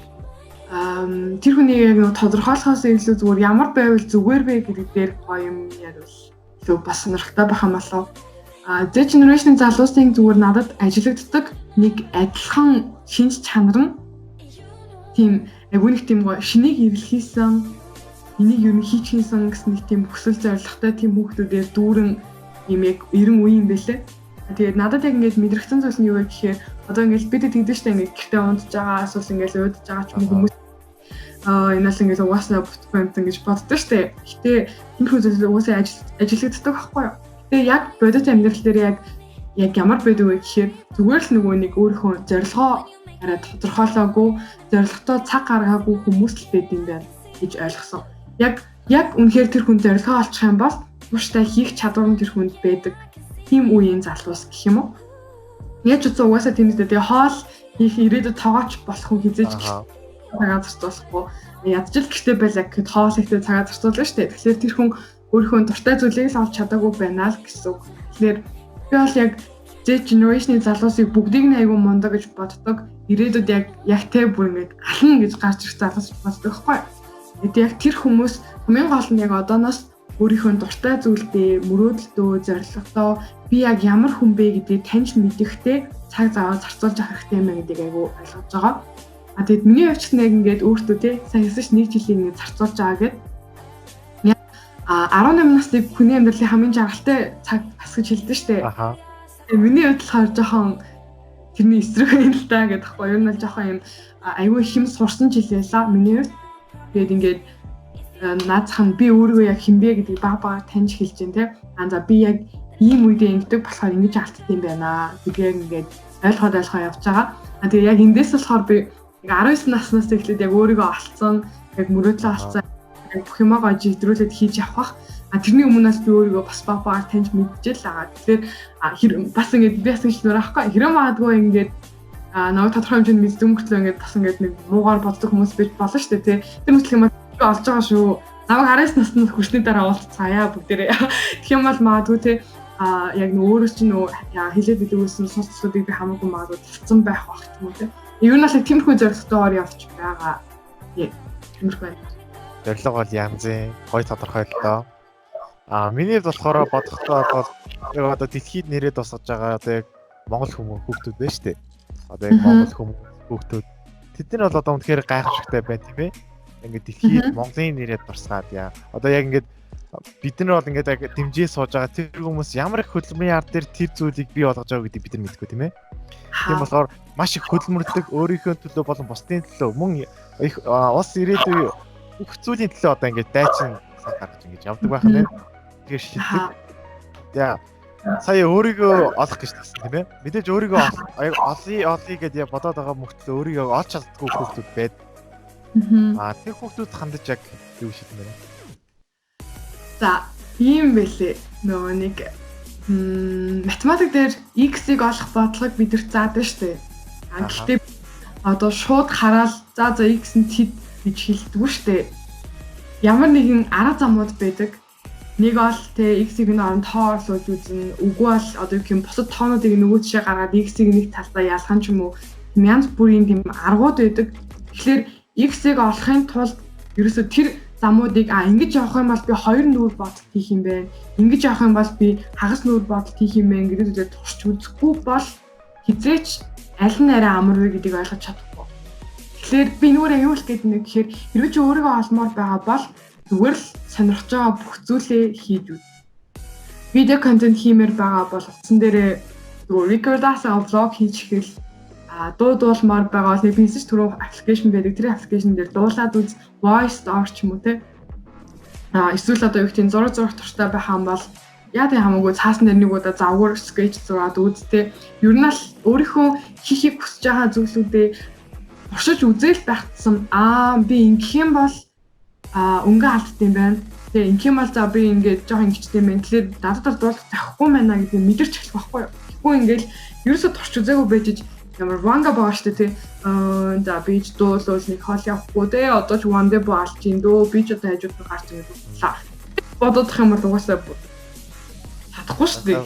тэр хүний яг нэг тодорхойлохоос илүү зүгээр ямар байвал зүгээр бэ гэдэг дээр гоё юм ярил. Илүү бас сонирхолтой байх юм болов. Z generation залуусын зүгээр надад ажиллагддаг нэг адилхан шинж чанар нь тийм агууных тийм гоё шинийг эвлэхийсэн энийг юу нэг хийчихсэн гэсэн нэг тийм хүсэл зоригтой тийм хүүхдүүдээр дүүрэн юм яг 90 үе юм бэлээ. Тэгээд надад яг ингэж мэдрэгдсэн зүйл нь юу вэ гэхээр одоо ингэж бид тэгдэж штэ ингэж гэртээ унтж байгаа эсвэл ингэж уудж байгаа ч юм хүмүүс энэс ингэж угаасаа бүтгүй юм гэж боддог штэ. Гэтэ энэ хүмүүс угаасаа ажиллагддаг байхгүй юу? Тэгээ яг бодит амьдрал дээр яг ямар байдаг вэ гэхээр зүгээр л нөгөө нэг өөрийнхөө зорилгоо арай тодорхойлоогүй, зорилготой цаг гаргаагүй хүмүүс л байд юм байна гэж ойлгосон. Яг үнэхээр тэр хүн зорилгоо олчих юм бол тууштай хийх чадвар нь тэр хүнд байдаг. Тийм үеийн залуус гэх юм уу? Яаж ч угаасаа тийм үү. Тэгээ хоол хийх ирээдүйд тоогооч болох хүн хизээж цагаа зарцуулахгүй. Ядчил гэртээ байл яг гэд хоол хийхдээ цагаа зарцуулна шүү дээ. Тэгэхээр тэр хүн өөрийнхөө дуртай зүйлийг л олж чадаагүй байна л гэсэн үг. Тэгэхээр би бол яг Z generation-ийн залуусыг бүгдийг нь айгүй мундаг гэж боддог. Ирээдүйд яг тэ бүр ингэж ална гэж гарч ирэх залуус боддог байхгүй. Тэгээд яг тэр хүмүүс хамгийн гол нь яг одооноос өөрийнхөө дуртай зүйлдээ мөрөөдөлтөө, зорилготой би яг ямар хүн бэ гэдгийг таньж мэдэхтэй цаг зав зарцуулж авах хэрэгтэй юм гэдгийг айгүй ойлгож байгаа. Тэгэд миний хувьд ч нэг ингэж өөртөө те сайн хэсэж нэг жилийн ингэ зарцуулж байгаа гэд 18 насны хүний амьдралын хамгийн жаргалтай цаг бас гэж хэлдэг шүү дээ. Миний хувьд болохоор жоохон тэрний эсрэг юм л та гэдэг байхгүй. Ер нь л жоохон юм аюу их юм сурсан жилээлээ миний хувьд. Тэгээд ингээд наацхан би өөрөө яг хинбэ гэдгийг баг таньж хэлж дээ те. За би яг ийм үедээ ингэдэг болохоор ингэж алдсан юм байна гэдгийг ингээд ойлгоод явж байгаа. Тэгээд яг эндээс болохоор би 19 наснаас эхлээд яг өөрийгөө олцсон, яг мөрөөдлөө олцсон, бүх юмаа гож идрүүлээд хийж явах. Тэрний өмнөөс би өөрийгөө бас багаар таньж мэдчихэл байгаа. Тэгэхээр бас ингэж би бас ингэж нөр авахгүй. Хэрэв магадгүй ингэж нөгөө тодорхой хэмжээнд мэддэг мөртлөө ингэж бас ингэж нэг муугаар боддог хүмүүс байж болно шүү дээ тий. Тэр мэтлэг юм би олж байгаа шүү. Намайг 19 наснаас хүрсний дараа уулзцаая бүгдээрээ. Тэгэх юм бол магадгүй тий яг өөрөөс чинь хилээд идэг байсан сонсцуудыг би хамаагүй магадгүй талцсан байх бах юм уу тий. Юу нь л тиймэрхүү зорилготойгоор явж байгаа. Тиймэрхүү байна. Зорилго бол янзын гой тодорхойлолтой. Миний болохоор бодохдоо бол яг одоо дэлхийд нэрээ тусгаж байгаа одоо яг Монгол хүүхдүүд байна шүү дээ. Одоо яг Монгол хүүхдүүд тэд нар бол одоо үнэхээр гайхамшигтай байна тийм ээ. Ингээд дэлхийд Монголын нэрээ турсгаад яа. Одоо яг ингээд бид нар бол ингээд яг дэмжээ сууж байгаа тэр хүмүүс ямар их хөдөлмөрийн ард дээр тэр зүйлийг бий болгож байгаа гэдгийг бид нар мэдгүй тийм ээ. Тийм болохоор маш их хөдөлмөрлөдөг өөрийнхөө төлөө болон бусдын төлөө мөн их улс ирээдүй бүх зүйлийн төлөө одоо ингээд дайчин гаргаж ингэж явдаг байх нь. Тэгээ шилдэг. За сая өөрийгөө олох гэж тагсан тийм ээ. Мэдээж өөрийгөө олъё гэдээ бодоод байгаа мөртлөө өөрийгөө олж чаддаггүй хүүхдүүд байд. Тэр хүүхдүүд хандаж яг юу шийдэн бэ? За ийм байлээ. Нөгөө нэг математик дээр x-ийг олох бодлогыг бидэрт заадаг шүү дээ. Гэхдээ одоо шууд хараад за x нь тэд гэж хэлдэггүй шүү дээ. Ямар нэгэн арга замууд байдаг. Нэг бол тэ x-ийг нь оронд тоорлуулж үзэн, үгүй бол одоо юм бусад тоонуудыг нөгөө тишээ гаргаад x-ийг нэг талдаа ялгах ч юм уу. Янз бүрийн тийм аргууд байдаг. Тэгэхээр x-ийг олохын тулд ерөөсө тэр замуудыг ингэж явах юм бол би хоёр нүүр бодолт хийх юм байна. Ингэж явах юм бол би хагас нүүр бодолт хийх юм байна гэдэг зүйлээ туршиж үзэхгүй бол хизээч аль нь арай амар вэ гэдгийг ойлгож чадахгүй. Тэгэхээр би нүрээ юу л гэдэг нэг гэхээр хэрвээ чи өөрийгөө олмоор байгаа бол зүгээр л сонирхож байгаа бүх зүйлээ хийж үз. Видео контент хиймээр байгаа бол утсан дээрээ зүгээр рекордасаа влог хийж эхэл дуулмаар байгаа бол нэг бизнес түрүү аппликейшн байдаг. Тэр аппликейшн дээр дуулаад үз, voice door ч юм уу те. Эсвэл одоо юу гэдэг нь зураг турштай байх юм бол яа тийм хамаагүй цаасан дээр нэг удаа завгар скетч зураад үз те. Ер нь л өөрийнхөө хийхийг хүсэж байгаа зүйлүүдээ туршиж үзэл байхсан би ингэх юм бол өнгө алдт юм байна. Тэгээ ингэх юм бол за би ингээд жоохон ингэчтэй юм байна. Тэгэхээр дадад дуулах захгүй байна гэдэг мэдэрч эхлэх байхгүй юу. Тэгэхгүй ингээд ерөөсө турч үзээгүй байж ямар ванга баа штэ тий. За би ч дуулвал нэг хол явахгүй тий. Одоо ч вандэ баалж ин дөө би ч одоо хажууд нь гарч ирээд боллаа. Бодох юм бол угаасаа чадахгүй штэ.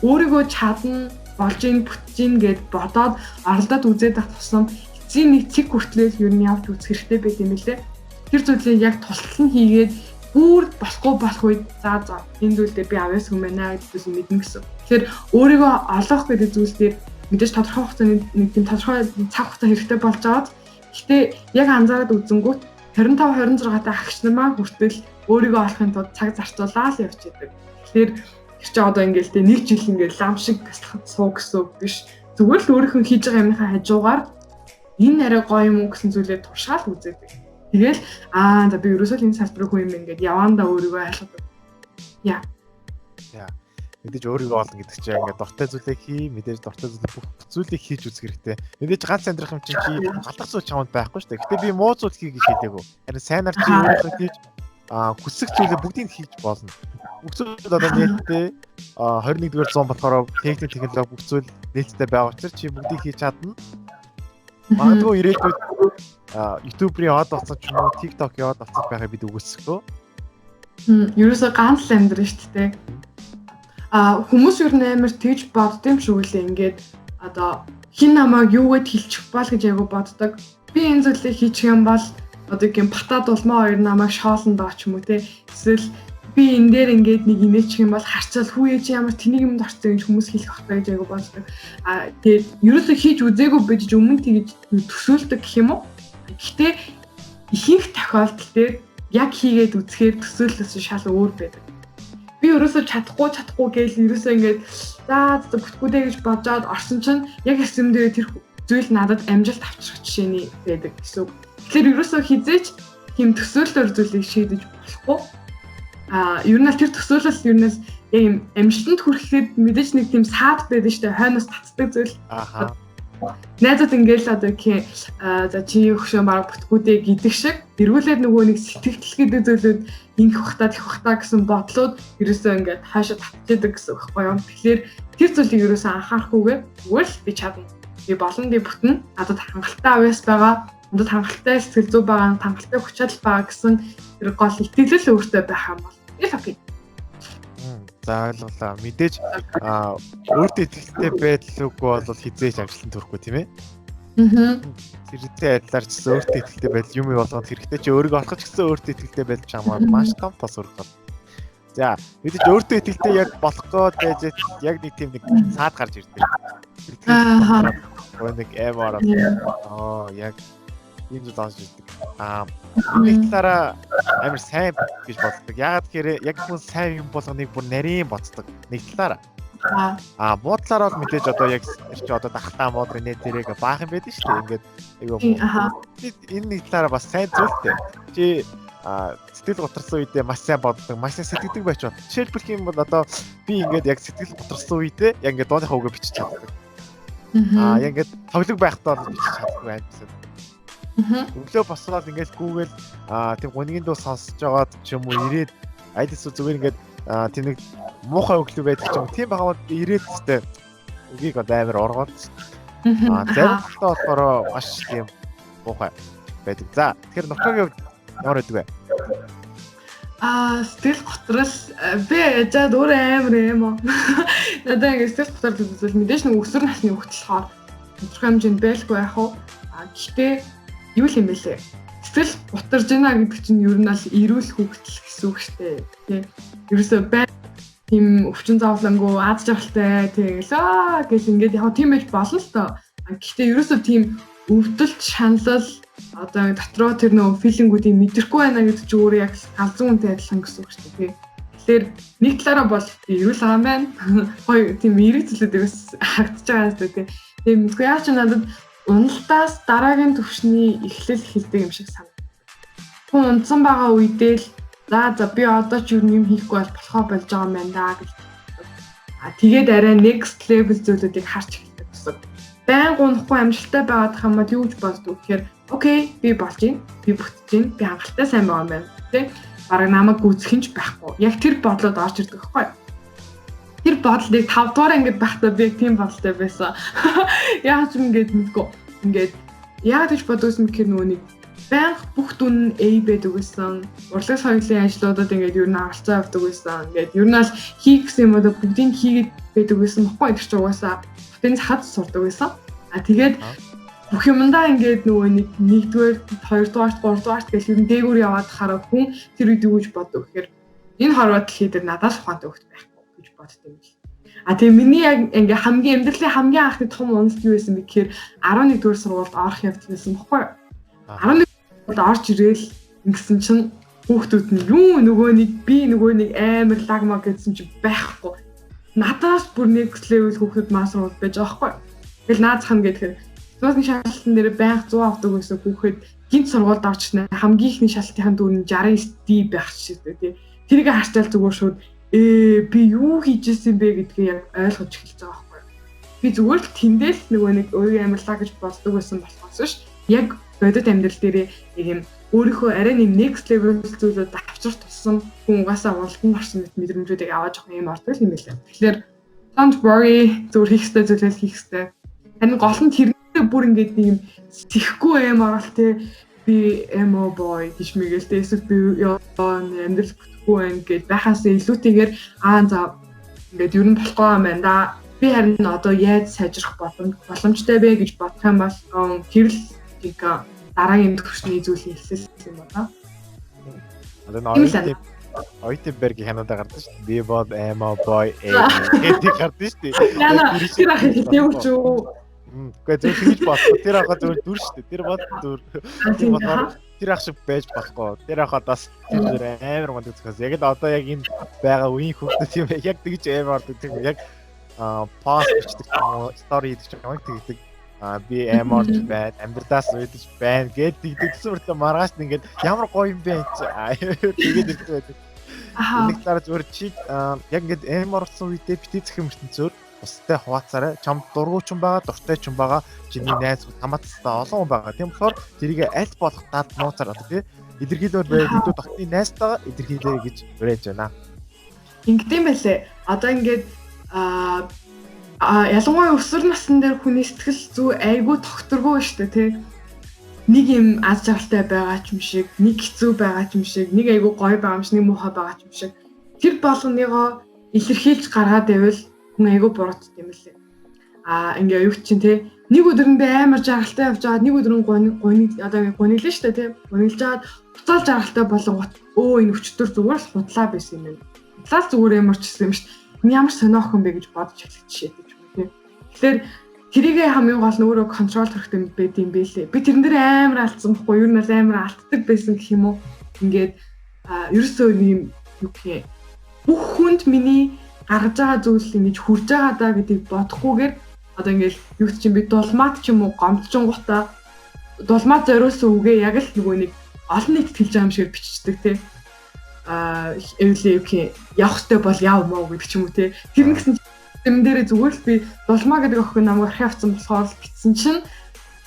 Өөрийгөө чадна болж ийн бүтэж ийн гэд бодоод оролдоод үзээд ах тусам эцсийн нэг цэг хүртлээр ер нь явж үзэх хэрэгтэй байт юм лээ. Тэр зүйлийг яг тултал нь хийгээд бүр болохгүй болох үед за энэ зүйл дээр би авьяас юм байна гэдэг зүйлийг мэднэ гэсэн. Тэгэхээр өөрийгөө олох гэдэг зүйл дээр мэдээж тодорхой хугацааны нэг тийм тодорхой цаг хугацаа хэрэгтэй болж байгаад гэхдээ яг анзаараад үзэнгүүт 25 26 та агч нар маань хүртэл өөрийгөө олохын тулд цаг зарцуулаад л явж байдаг. Тэгэхээр тэр чи одоо ингээл тэ нэг жил ингээл лам шиг бясалгах суу гэсэн үг биш. Зүгээр л өөрийнхөө хийж байгаа юмныхаа хажуугаар энэ арай гоё юм уу гэсэн зүйлээ туршаал үзээдэг. Тэгэл за би ерөөсөө энэ салбарын хүн юм ингээд явандаа өөрийгөө айлгадаг. Яа. Мэдээж өөрийгөө олно гэдэг чинь ингээд дуртай зүйлээ хий, мэдээж дуртай зүйлээ бүх зүйлийг хийж үзэх хэрэгтэй. Мэдээж ганц амьдрах юм чинь чи галах зүйл чамд байхгүй шүү дээ. Гэтэ би муу зүйл хий гэж хэлээгүй. Харин сайнаар чи өөрийнхөө хийж хүсэх зүйлээ бүгдийг хийж болно. Бүх зүйл одоо нээлттэй 21-р зуун болохоор техник технологи бүх зүйл нээлттэй байгаа учраас чи бүгдийг хийж чадна. Магадгүй ирээдүйд YouTube-ийн яваад авцсан ч юм уу, TikTok яваад авцсан байхыг бид үгүйсэхгүй. Ерөөсөө ганц л амьдрын шүү дээ. Хүмүүс ер нь амар тэгж боддсон шүү лээ. Ингээд одоо хин намайг юугээд хэлчих бол гэж айгу боддог. Би энэ зүйлийг хийчих юм бол одоо гин батад улмаа хоёр намайг шоолонд дооч юм уу те. Эсвэл би энэ дээр ингээд нэг инээчих юм бол харцал хүүе чи ямар тэнийг юмд орцсон гэж хүмүүс хэлэх хэрэгтэй гэж айгу боддог. Тэгээд ерөөсөө хийж үзээгүй байж өмнө тэгж төсөөлдөг гэх юм уу. Гэхдээ ихэнх тохиолдол дээр яг хийгээд үзэхээр төсөөллөөс шал өөр байдаг. Би ерөөсөө чадахгүй гээл ерөөсөө ингээд за бүтгүүдээ гэж бодоод орсон чинь яг эсэм дээр тэр зүйл надад амжилт авчрах жишээний байдаг гэсэн үг. Тэгэхээр ерөөсөө хизээч тийм төсөөллөөр зүйлийг шийдэж болохгүй. Ер нь тэр төсөөлөл ер нь яг юм амжилтанд хүрэхэд мэдээж нэг тийм саад байдаг шүү дээ. Хойноос татдаг зүйл. Найзад ингээл одоо за чи өгшөө баг бүтгүүдээ гэдэг шиг эргүүлээд нөгөө нэг сэтгэл гэдэг зүйлүүд ингэх бахтаа тех бахтаа гэсэн бодлоод ерөөсөө ингээд хаашаа татчихдаг гэсэн үг байхгүй юу. Тэгэхээр тэр зүйлийг ерөөсөө анхаарахгүйгээр зүгээр л би чадна. Би болон би бүтэн надад хангалттай авьяас байгаа. Надад хангалттай сэтгэл зүй байгаа, хангалттай хүч чадал байгаа гэсэн тэр гол итгэл өөртөө байх юм бол ил окей. За ойлголаа. Мэдээж өөртөө итгэлтэй байдлаагүй бол хизээж амжилтанд хүрэхгүй тийм ээ. Тэртэй адилаар ч гэсэн өөртөө итгэлтэй байдал юм болгоод хэрэгтэй чи өөрийгөө олох ч гэсэн өөртөө итгэлтэй байдал чамаар маш том тос өрөх бол. За мэдээж өөртөө итгэлтэй яг болох гээд яг нэг тийм нэг саад гарч ирдэг. Нэг эмаар яг ийм зүйл болж ирдэг. Нэг талаараа амар сайн гэж боддог. Яагаад гэхээр яг хүн сайн юм болгоныг бүр нарийн боддог. Нэг талаараа. Муу талаараа бол мэдээж одоо яг чи одоо дахтаа муудрын нэт зэрэг баах юм байдаг шүү дээ. Ингээд айгүй. Энэ нэг талаараа бас сайн зүйлтэй. Чи сэтгэл готрсон үедээ маш сайн боддог, маш сайн сэтгэдэг байж байна. Жишээлбэл юм бол одоо би ингээд яг сэтгэл готрсон үедээ яг ингээд дууныхаа үгээ бичиж чаддаг. Яг ингээд тоглог байхдаа бол бичиж чадахгүй байсан. Өглөө босоод ингээд гүүгээл тийм гонгийн дуу сонсож байгаад ч юм уу ирээд айдас зүгээр ингээд тийм нэг муухай өглөө байдаг ч юм тийм байгаа бол ирээд тест үгийг амар оргоод зарим талаа болохоор маш тийм муухай байдаг. За тэгэхээр нохогийн ямар байдаг вэ? Сэтгэл готрол би жаад өөр амар юм уу. Надаа ингээд сэтгэл готрол үзвэл мэдээж нэг өсвөр насны хөвгт болохоор тодорхой хэмжээнд байлгүй яах вэ? Гэхдээ юу юм бэ лээ? Сэтгэл гутарж байна гэдэг чинь ер нь аль эрүүл хөвгтөл гэсэн үг шүү дээ. Тэ. Ерөөсөө бай тийм өвчин зовлонгүй аз жаргалтай тэгэлээ гэл ингээд яг тийм байж болно л доо. Гэхдээ ерөөсөө тийм өвдөлт шаналл одоо дотроо тэр нөө филингүүдийг мэдрэхгүй байна гэдэг чинь өөрөө яг галзуу үнтэй адилхан гэсэн үг шүү дээ. Тэгэхээр нэг талаараа бол эрүүл байгаа юм байна. Гоё тийм эрэг зүйлүүд бас харагдаж байгаа шүү дээ. Тийм мэдгүй яа ч надад уналтаас дараагийн төвшний эхлэл эхэлдэг юм шиг санагдав. Хүн унтсан байгаа үедээ л за би одоо ч юм хийхгүй болохоо болж байгаа юм байна да гэж. Тэгээд арай next level зүйлүүдийг харж эхэлдэг гэсэн. байнга унахгүй амжилттай байгаад хамаа юу гэж боддог гэхээр окей би болж гин би бүтэж гин би хангалттай сайн байгаа юм байна тий бараг намайг гүцхэнж байхгүй яг тэр бодлоод орж ирдэг байхгүй тэр бодлыг 5 дугаар ангид байхдаа би яг тийм бодолтой байсан яаж юм ингэж мэдгүй ингээд яг гэж бодсон гэхээр нөгөө нэг банк бүх дүн A байдаг гэсэн урлаг соёлын ажлуудад ингээд ер нь харилцаа авдаг байсан ингээд ер нь л хийх гэсэн юм одоо бүгдийг хийгээд байдаг байсан баггүй тэр чинь угаасаа бүтэн хад сурдаг байсан тэгээд бүх юмдаа ингээд нөгөө нэгдүгээр хоёрдугаарт гуравдугаарт гэх юм дээгүүр яваад хараа хүн тэр үед юу гэж боддог гэхээр энэ хорвоод дэлхий дээр надаас ухаантай хөлт байхгүй гэж боддог юм л тэгээ миний яг ингээ хамгийн амьдралын хамгийн анхны том уналт юу байсан бэ гэхээр 11 дугаар сургуульд орох явдсан баггүй 11 орж ирээл ингэсэн чинь хүүхдүүд нь юу нөгөө нэг амар лагма гэсэн чинь байхгүй. Надаас бүр next level хүүхдүүд маасрууд байж байгаа байхгүй. Тэгэл наазах нь гэхээр цоосны шалгалтын дээр байнга 100 авдаг гэсэн хүүхэд гинт сургуульд орчихнаа хамгийн ихний шалгалтын дүн 69D байх шиг тий. Тэрийг харчаал зүгээр шууд би юу хийж ирсэн бэ гэдгийг яг ойлгож эхэлж байгаа байхгүй. Би зүгээр л тэндэл нөгөө нэг өөрийн амьдлаа гэж боддог байсан болохоос ш яг бодит амьдрал дээр юм өөрийнхөө арай нэм next level зүйлүүд авчир туссан хүн угаасаа уралдан орсон мэдрэмжүүдийг аваад явах юм ордог юм билээ. Тэгэхээр don't worry зүгээр хийх ёстой зүйлээ хийх ёстой. Таны гол нь тэрнээ бүр ингээд юм сэхгүй юм орол те би emo boy гэж мэгээлтэй эсвэл би амьдрал бүтэхгүй байх гэд байхаас илүүтэйгээр за ингээд ер нь болохгүй юм байна да. Би харин одоо яаж сайжрах боломжтой бэ гэж бодох юм бол тэр л дараагийн төвшний зүйлийг хэлсэн юм байна. Одоо Ойтенбергийн хянаад гардаг шүү дээ. Би бод emo boy гэдэг гардаг шүү дээ. Яна тэр ах хэлдэг үү ч үү? Гэхдээ зөв хийж болохгүй. Тэр ахаа зөв дүр шүү дээ. Тэр бод дүр. Тэр ах шиг байж болохгүй. Тэр ахаа бас тэр амар гоо үзэхээс яг л одоо яг энэ байгаа үеийн хүүхдүүд юм яг тэгж амар ордог. Яг пост бичдэг юм уу, стори хийдэг юм тэгдэг. Би амарч байна, амьдралаас үүдэж байна гэдэг тэгсүртэ маргааш ингээд ямар гоё юм бэ тэгээд ирдэг байдаг. Нэг дараа зүгээр чи яг ингээд амарсан үедээ битээ зэх ертөнцөөр устай хуваацаарай. Чам дургуйчин байгаа, дуртай ч юм байгаа. Чиний найз хамааттай олон хүн байгаа. Тийм болохоор тэрийг аль болох даад нууцаар одоо тий илэрхийлээр байдаг дотны найзтайгаа илэрхийлээ гэж уриаж байна. Ингэдэм байлээ. Одоо ингээд ялангуяа өсвөр насны дээр хүний сэтгэл зүй айгүй тогтворгүй шүү дээ тий. Нэг юм аз жаргалтай байгаа ч юм шиг, нэг хэцүү байгаа ч юм шиг, нэг айгүй гоё байгаа юм шиг, нэг муухай байгаа ч юм шиг. Тэр болгоныгоо илэрхийлж гаргаад байвал хүн айгүй буруутд юм лээ. Ингээ юу чинь тий. Нэг өдрөндөө амар жаргалтай явж байгаа, нэг өдрөнд гониглээ шүү дээ тий. Гониглж жаад буцаал жаргалтай болонгот энэ өчтөр зүгээр л худлаа байсан юм байна. Худлаа зүгээр ямарчсан юм шүү дээ. Ямар сониохон бэ гэж бодож хэлэх жишээ. Тэгэхээр тэрийг хамгийн гол нь өөрөө контрол хэрэгтэй байд юм бэлээ. Би тэрэн дээр амар алдсан байхгүй юу? Ер нь бол амар алддаг байсан гэх юм уу? Ингээд ерөөсөө нэг юу гэх юм. Бүх хүнд миний гаргаж байгаа зүйл ингэж хүрж байгаа даа гэдгийг бодохгүйгээр одоо ингээд юу ч юм би дулмат ч юм уу гомдлжингуудаа дулмат зориулсан үгээ яг л нөгөө нэг олон нийтэд хэлж байгаа юм шиг биччихдэг тий. Эвлээ юу гэх юм. Явах хэрэгтэй бол яв мó гэдэг ч юм уу тий. Тэр нэгсэн юм дээр зүгээр л би дулмаа гэдэг охин намайг архив авсан болохоор битсэн чинь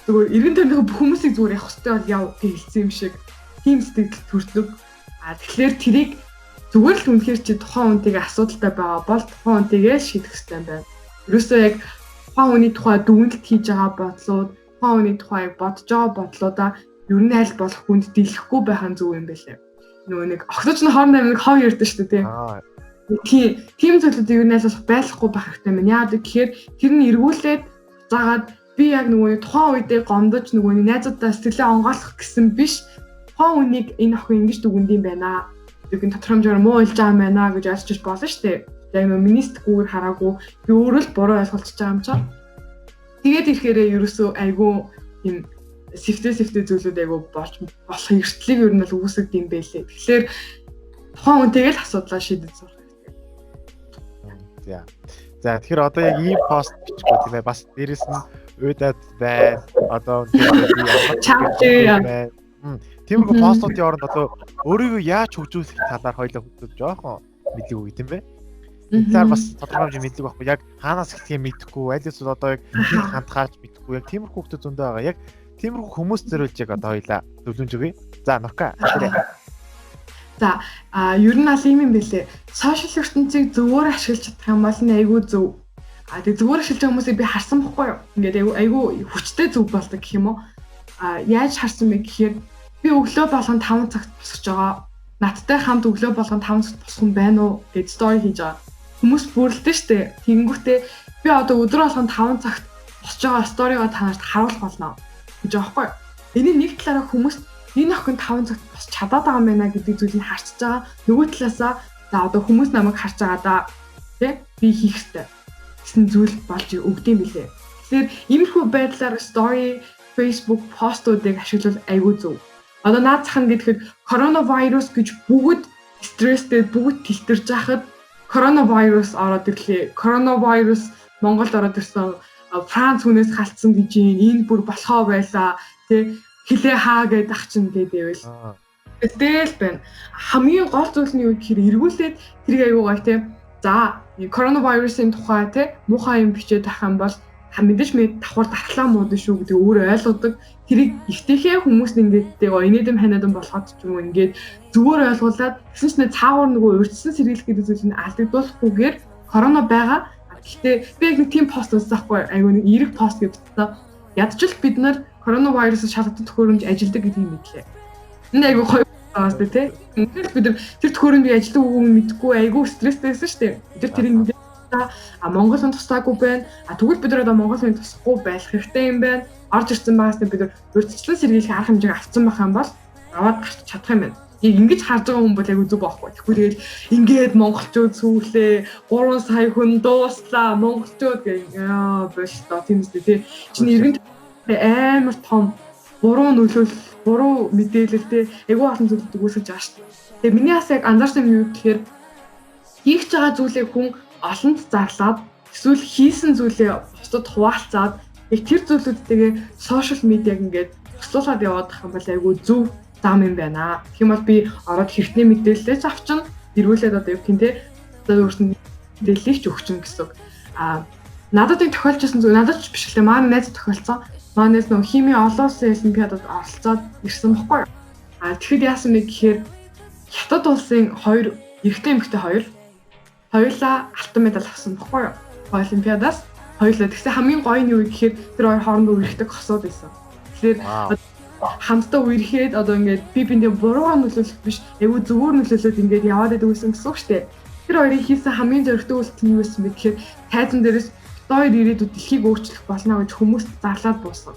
зүгээр эргэн тойрны бүх хүмүүсийг зүгээр явах хэрэгтэй бол яв гэж хэлсэн юм шиг тийм сэтгэл төрдөг. Тэгэхээр тэрийг зүгээр л үнэхээр чи тухайн хүнтэйгээ асуудалтай байгаа бол тухайн хүнтэйгээ шийдэх хэрэгтэй юм байна. Ерөөсөө яг тухайн хүний тухай дүгнэлт хийж байгаа бодлууд, тухайн хүний тухай бодож байгаа бодлуудаа ер нь аль болох хүнд дийлэхгүй байх нь зөв юм байлээ. Нөгөө нэг огцоч нь хоорондоо нэг хов ярьдэн шүү дээ тий. Тийм зүйлүүд ер нь аль болох байхгүй байх хэрэгтэй юм. Яагаад гэхээр тэр нь эргүүлээд заагаад би яг нөгөө тухайн үедээ гомдож нөгөө найзуудаа сэтгэлээ онгойлгох гэсэн биш. Тухайн хүнийг энэ охин ингэж дүгнэд юм байна. Тэгвэл тодорхойлмжоор муу илж байгаа юм байна гэж ойлгож болно шүү дээ. Яг нөгөө миний сэтгүүгээр хараагүй би өөрөө л буруу ойлголцож байгаа юм чинь. Тэгээд ирэхээр ерөөсөө айгүй юм сэвтэ зүйлүүд айгүй болж болох эрсдлийг ер нь л үүсгэж юм байлээ. Тэгэхээр тухайн хүнтэйгээ л асуудлаа шийдэж сурах хэрэгтэй. За тэгэхээр одоо яг ийм пост бичихгүй тийм ээ. Бас дээрэс нь өөдөд байна. Одоо тиймэрхүү постуудын оронд одоо өөрийгөө яаж хөгжүүлэх талаар хоёлаа хөтлөж жоохон мэдээ өгөх юм бэ? талаар бас тодорхой хэмжээ мэддэг байхгүй. Яг хаанаас эхлэхээ мэдэхгүй, аль эсвэл одоо яг хэд хандхаач мэдэхгүй. Яг тиймэрхүү хүмүүс зөндөө байгаа. Яг тиймэрхүү хүмүүс зориулж яг одоо хоёлаа зөвлөмж өгье. За Нурка. За ер нь аль юм бэлээ. Сошиал ертөнцийг зөвөр ашиглаж чадах юм бол айгүй зөв. Тэг зөвөр ашиглаж байгаа хүмүүсийг би харсан байхгүй юу? Ингээд айгүй хүчтэй зөв болдог гэх юм уу? Яаж харсан бэ гэхээр би өглөө болгон 5 цагт босож байгаа. Надтай хамт өглөө болгон 5 цагт босох юм байна уу гэж стори хийж байгаа. Хүмүүс бүрлдэж штэ. Тэгэнгүүтээ би одоо өдөр болгон 5 цагт босож байгаа сторигоо танарт харуулах болно гэж байгаа байхгүй юу? Эний нэг талаараа хүмүүс энэ охин 5 цагт босч чадаад байгаа юм байна гэдэг зүйлийг харчиж байгаа. Нөгөө талаасаа за одоо хүмүүс намайг харж байгаа да. Тэ би хийх хэрэгтэй гэсэн зүйл болж өгдөм билээ. Тэгэхээр иймэрхүү байдлаар story, Facebook постуудыг ашиглавал айгүй зөв. Одоо наад зах нь гэхэд коронавирус гэж бүгд стресстэй бүгд тэлтэрж байхад коронавирус ороод ирлээ. Коронавирус Монголд ороод ирсэн Франц хүнээс халтсан гэж энэ бүр болохоо байлаа. Тэ хилээ хаа гэдэг ах чинь гэдэвэл. Тэгэл байна. Хамгийн гол зүйл нь юу гэхээр эргүүлээд тэрийг аягүй гоё те. За коронавирусын тухай те муухай юм бичээд ах юм бол мэдээж давхар дархлаа мууд шүү гэдэг өөрөө ойлгодог. Тэрийг ихтэйхээ хүмүүс ингээд инээдэм ханиадан болгоод ч юм уу ингээд зүгээр ойлгуулад гэсэн чинь цаагаар нөгөө урьдчилан сэргийлэх гэдэг зүйл нь алдагдуулахгүйгээр корона байгаа. Гэхдээ би яг нэг тийм пост үзсаахгүй айгүй нэг эрэг пост гэдэгтэй. Ядчил бид нар коронавирусээс шалгалтын төхөөрөмж ажилдаг гэдгийг мэдлээ. Энэ айгүй гоё байгаас тэ. Ингээд бид нар тэр төхөөрөмжийг ажилдаг үгүй мэдгүй айгүй стресстэйсэн шүү дээ. Тэр тэрийг Монгол хүн тусаагүй байна. Тэгвэл бид нар одоо Монгол хүн тусахгүй байх хэрэгтэй юм байна. Орж ирсэн байгаас бид нар урьдчилан сэргийлэх арга хэмжээг авсан байх юм бол аваад гарч чадах юм байна. Яг ингэж харж байгаа хүн бол айгүй зүг байхгүй. Тэгэхгүй тэгэл ингээд монголчууд сүүлээ 3 сая хүн дууслаа монголчууд гэх яа биш та тийм үстэй тий. Чиний иргэн амар том буруу нөлөөлөл, буруу мэдээлэлтэй айгүй олон зүйлүүд үүсгэж байгаа шүү дээ. Тэгээ миний бас яг анзаарсан юм юу гэхээр хийх байгаа зүйлээ хүн олонд зарлаад эсвэл хийсэн зүйлээ бусдад хуваалцаад яг тэр зүйлүүдтэйгээ сошиал медиаг ингээд туслуулаад яваад ах юм бол айгүй зөв зам юм байна. Тэгэх юм бол би ороод хэрэгтэй мэдээлэлээс авчин эргүүлээд одоо юу гэх юм те одоо өөрсөнд мэдээллийг ч өгчин гэсэн. Надад энэ тохиолдсон зүйл надад ч биш лээ. Манай найз тохиолдсон. Манай найз нөгөө химийн олон улсын олимпиадад оролцоод ирсэн баггүй. Тэгэхэд яасан бэ гэхээр хятад улсын хоёр эрэгтэй эмэгтэй хоёр хоёулаа алтан медаль авсан баггүй юу? Олимпиадаас хоёулаа. Тэгсэн хамгийн гоё нь юу гэхээр тэр хоёр хоорондоо үерхдэг хосууд байсан. Тэгэхээр хамтдаа үерхэд одоо ингээд би биндээ буруугаар нөлөөлөх биш, айгүй зөвөр нөлөөлөд ингээд яваад байдаг гэсэн үг шүү дээ. Тэр хоёрын хийсэн хамгийн зоригтой үйлдэл нь юу байсан бэ гэхээр тайзан дээрээс хоёр ирээдүйд дэлхийг өөрчлөх болно гэж хүмүүст зарлаад буусан.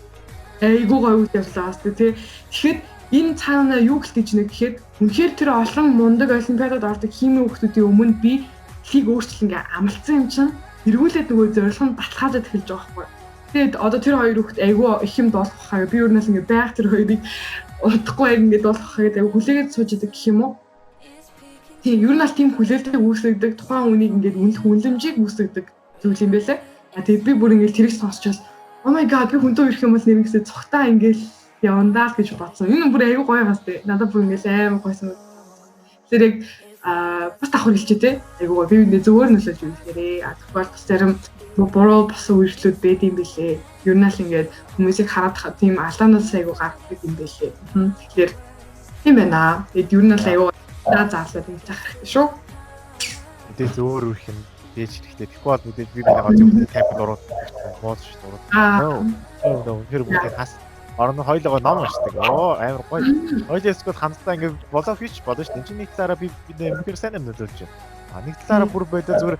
Айгүй гоё үйл явдлаа шүү дээ, тий. Тэгэхэд энэ цаанаа юу гэлтэж нэ гэхээр үнэхээр тэр олон мундаг олимпиадад ордог химийн хүмүүсийн өмнө би дэлхийг өөрчлөн ингээ амлцсан юм чинь эргүүлээд нөгөө зорилго нь баталгаажаад эхэлж байгаа байхгүй. Тэгээд одоо тэр хоёр хүүхэд айгүй их юм болох хаа би өөрнөөс ингээ байх тэр хоёрыг удахгүй ингээ болох хаа гэдэг хүлээгээд сууж идэг гэх юм уу. Тийм ер нь аль тийм хүлээлтийг үүсгдэг тухайн хүнийг ингээ үнэлэмжийг үүсгдэг зүйл юм байлаа. Тэгээд би бүр ингээ тэрийг сонсчоод oh my god би хүнтэй ирэх юм бол нэрнээсээ цогтаа ингээл явандаа л гэж бодсон. Энэ бүр айгүй гоё байгаас тээ. Надад бүр ингээл амар гойсон. Зэрэг бас давхар хэлчихэ те. Айгуугаа би энэ зөвөр нөлөөлж үзлээрээ. Тэгвэл бас зарим буруу босон үйлчлүүд байд юм бэлээ. Ер нь л ингээд хүмүүсийг хараад тийм алдаанаас айгуу гардаг юм бэлээ. Тэгэхээр тийм байна. Тэгэд ер нь л айгуу заалаад ингэж ах хэрэгтэй шүү. Мэдээ зөвөр үрэх юм дээж хэрэгтэй. Тэгэхгүй бол мэдээ би байгаа зөвхөн тайпд ороод мод шүү дээ. Тэр бүгд хас орон хоёлоо ном уншдаг. Амар гоё. Хоёлоо эсвэл хамтдаа ингээд болоо хийч бодно шүү дээ. Энд чинь нэг талаараа би үнэхээр сайн юм нөлөөлж байна. Нэг талаараа бүр байдаа зүгээр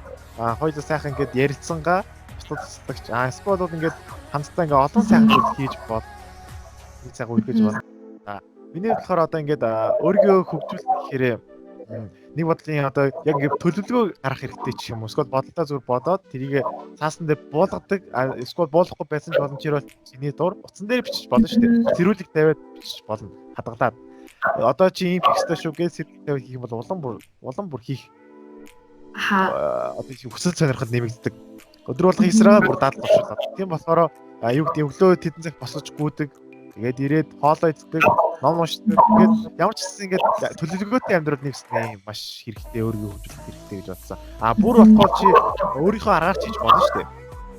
хоёлоо сайхан ингээд ярилцсангаа туслагч. Эсвэл бол ингээд хамтдаа ингээд олон сайхан зүйл хийж бод. Нэг сайхан үйл гэж байна. Миний болохоор одоо ингээд өөрийгөө хөгжүүлэх гэхээр нэг бодлын одоо яг ингээд төлөвлөгөө гаргах хэрэгтэй ч юм уу. Эсвэл бодлоо зүгээр бодоод тэрийг цаасан дээр буулгадаг. Эсвэл буулгахгүй байсан ч боломжтой бол чиний дур утсан дээр бичиж болно шүү дээ. Зэрүүлэг тавиад бичиж болно. Хадгалаад. Одоо чи ийм фикстэй шүү гэж зэрүүлэг тавиад хийх юм бол улам бүр хийх. Одоо хүсэл сонирхол нэмэгддэг. Өдөр болгон хийсраа бүр дадлуулаад. Тийм болохоор юу гэдэг өглөө тэдэн цаг босож гүйдэг. Тэгээд ирээд хоолоо иддэг, ном уншдаг. Тэгээд ямар ч гэсэн ингээд төлөвлөгөөтэй амьдрал нэгснэ маш хэрэгтэй өөрийгөө хөгжүүлэх хэрэгтэй гэж бодсон. Бүр болохоор чи өөрийнхөө аргаар хийж болно шүү дээ.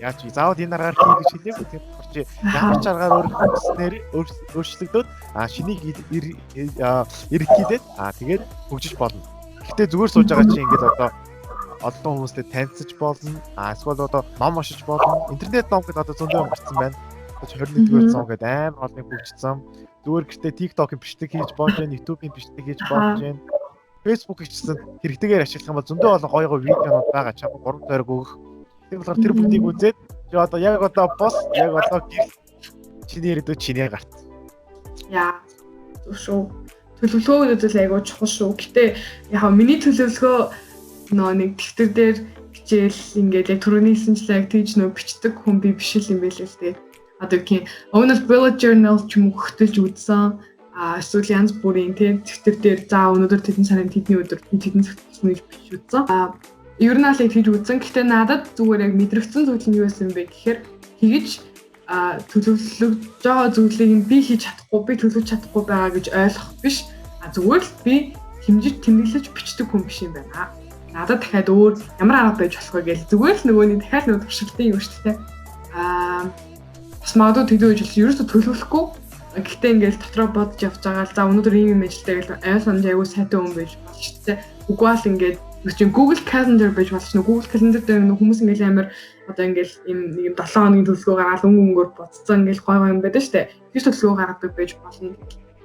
Яаж чи заавал энэ аргаар хий гэж хэлээгүй тийм болохоор чи ямар ч аргаар өөрийнхөө хүснээр өөрчлөгдөөд шинийг эргэлхийлээд тэгээд хөгжиж болно. Гэхдээ зүгээр сууж байгаа чи ингээд одоо олон хүмүүстэй танилцж болно. Эсвэл одоо ном уншиж болно. Интернет ном гэдэг одоо зөндөө гарсан байна. 21-р зуун гэдэг амар олон хөгжсөн. Зүгээр гэртээ TikTok-ын бичлэг хийж болж байна, YouTube-ын бичлэг хийж болж байна. Facebook-ийг ч гэсэн хэрэгтэйгээр ашиглах юм бол зөндөө олон гоё гоё видеонууд байгаа. Чамд 3 зориг өгөх. Тийм болохоор тэр бүгдийг үзээд чи одоо яг одоо бос, яг одоо чиний ирээдүйд чиний гарт. Яа. Шүү. Төлөвлөгөө үзэл айгуу чухал шүү. Гэтэ яг миний төлөвлөгөө нэг дэвтэр дээр хичээл ингээд яг түрүүний хэлсэнчлээ яг тийж бичдэг хүн би биш л юм байлээ л дээ. Одоо гэх юм өнөөдөр bullet journal ч юм уу хөтөлж үзсэн. Эсвэл янз бүрийн дэвтэр дээр за өнөөдөр тэдэн сарын тэдний өдөр тэдэн зөвхөн гэж бичиж үзсэн. Ер нь л хийж үзсэн. Гэтэ надад зүгээр яг мэдрэгдсэн зүйл нь юу байсан бэ гэхээр тэгэж төлөвлөж байгаа зүйлийг би хийж чадахгүй, би төлөвлөж чадахгүй байгаа гэж ойлгох биш. Зүгээр л би тэмдэглэж бичдэг хүн биш юм байна. Надад дахиад өөр ямар арга байж болох вэ гэж зүгээр л нөгөөний дахиад нөгөө туршилтын юм шүү дээ. Бас магадгүй тэгдэг байж л ерөөсө төлөвлөхгүй. Гэхдээ ингээл дотроо бодож явж байгаа л за өнөөдөр ийм юм ажилтай гэж айл санаж аягүй сайтай хүн байж болж шүү дээ. Үгүй бол ингээд чинь Google Calendar байж болж нь Google Calendar дээр хүмүүс ингээл амар одоо ингээл нэг 7 хоногийн төлөвлөгөө гаргаад өнгөөр бодцсон ингээл гой гой юм байдаг шүү дээ. Тэр төлөвлөгөө гаргадаг байж болно.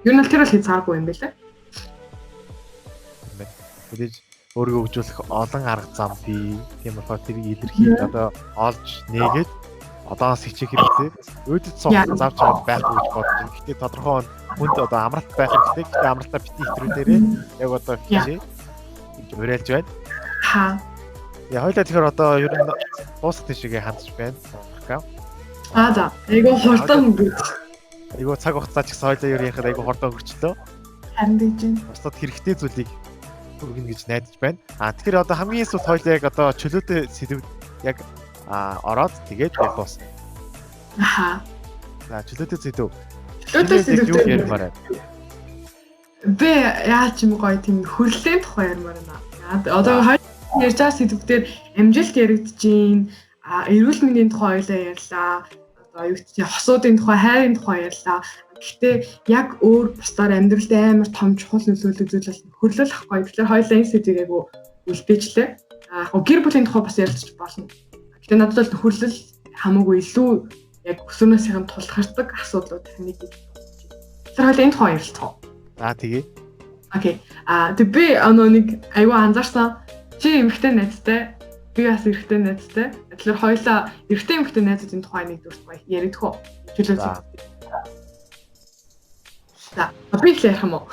Ер нь л тэр л хязгааргүй юм байлаа. Тэгэж өөрийгөө хөгжүүлэх олон арга зам бий. Тийм болохоор тэрийг илэрхийлж одоо олж нээгээд одоос хичээх хэрэгтэй. Өөдөд суух завж чад байхгүй гэж бодож байна. Гэхдээ тодорхой хүнд одоо амралт байх хэрэгтэй. Гэхдээ амралтаа битгий хэтрүүлээрээ яг одоо хичээ гэж уриалж байна. Яа хоёлаа тэгэхээр одоо ер нь дуусах тийшээ хандж байна. За. Айгу хурдан өнгөрч. Айгу цаг хугацаа ч гэсэн хоёлаа ер нь яхад айгу хурдан өнгөрчлөө. Харин дэж байна. Бусдад хэрэгтэй зүйлийг өгнө гэж найдаж байна. Тэгэхээр одоо хамгийн сүүлд хоёлаа яг одоо чөлөөтэй сэдвүүд яг ороод тэгээд яг дуусна. За чөлөөтэй сэдв. Чөлөөтэй сэдв юу ярмаар байна? Би яаж юм гоё тийм хөрлөлийн тухай ярмаар байна. Одоо хоёул ярьж байгаа сэдвүүдээр амжилт яригдчихээн, эрүүл мэндийн тухай хоёлаа ярьлаа. Одоо юу гэх юм хосуудын тухай, хайрын тухай ярьлаа. Гэхдээ яг өөр бусдаар амьдралд амар том чухал нөлөөлөх зүйл бол хөрлөл ахгүй. Тэгэхээр хоёулаа энэ сэдвийг айгу үлдээжлээ. Гэр бүлийн тухай бас ярилцж болно. Гэтэ надад бол хөрлөл хамаагүй илүү яг өсвөрнөөсийн тулгардаг асуудлууд таныг гэж бодож байна. Тэр хоёул энэ тухай ярилцгаа. Тэгээ. Окей. Тэг би нэг айгүй анзаарсан. Чи эмэгтэй найзтай, би бас эрэгтэй найзтай. Тэгэхээр хоёулаа эрэгтэй эмэгтэй найзуудын тухай нэг дүрс гоё яригдах уу? Чөлөөтэй. За, би их ярих юм уу?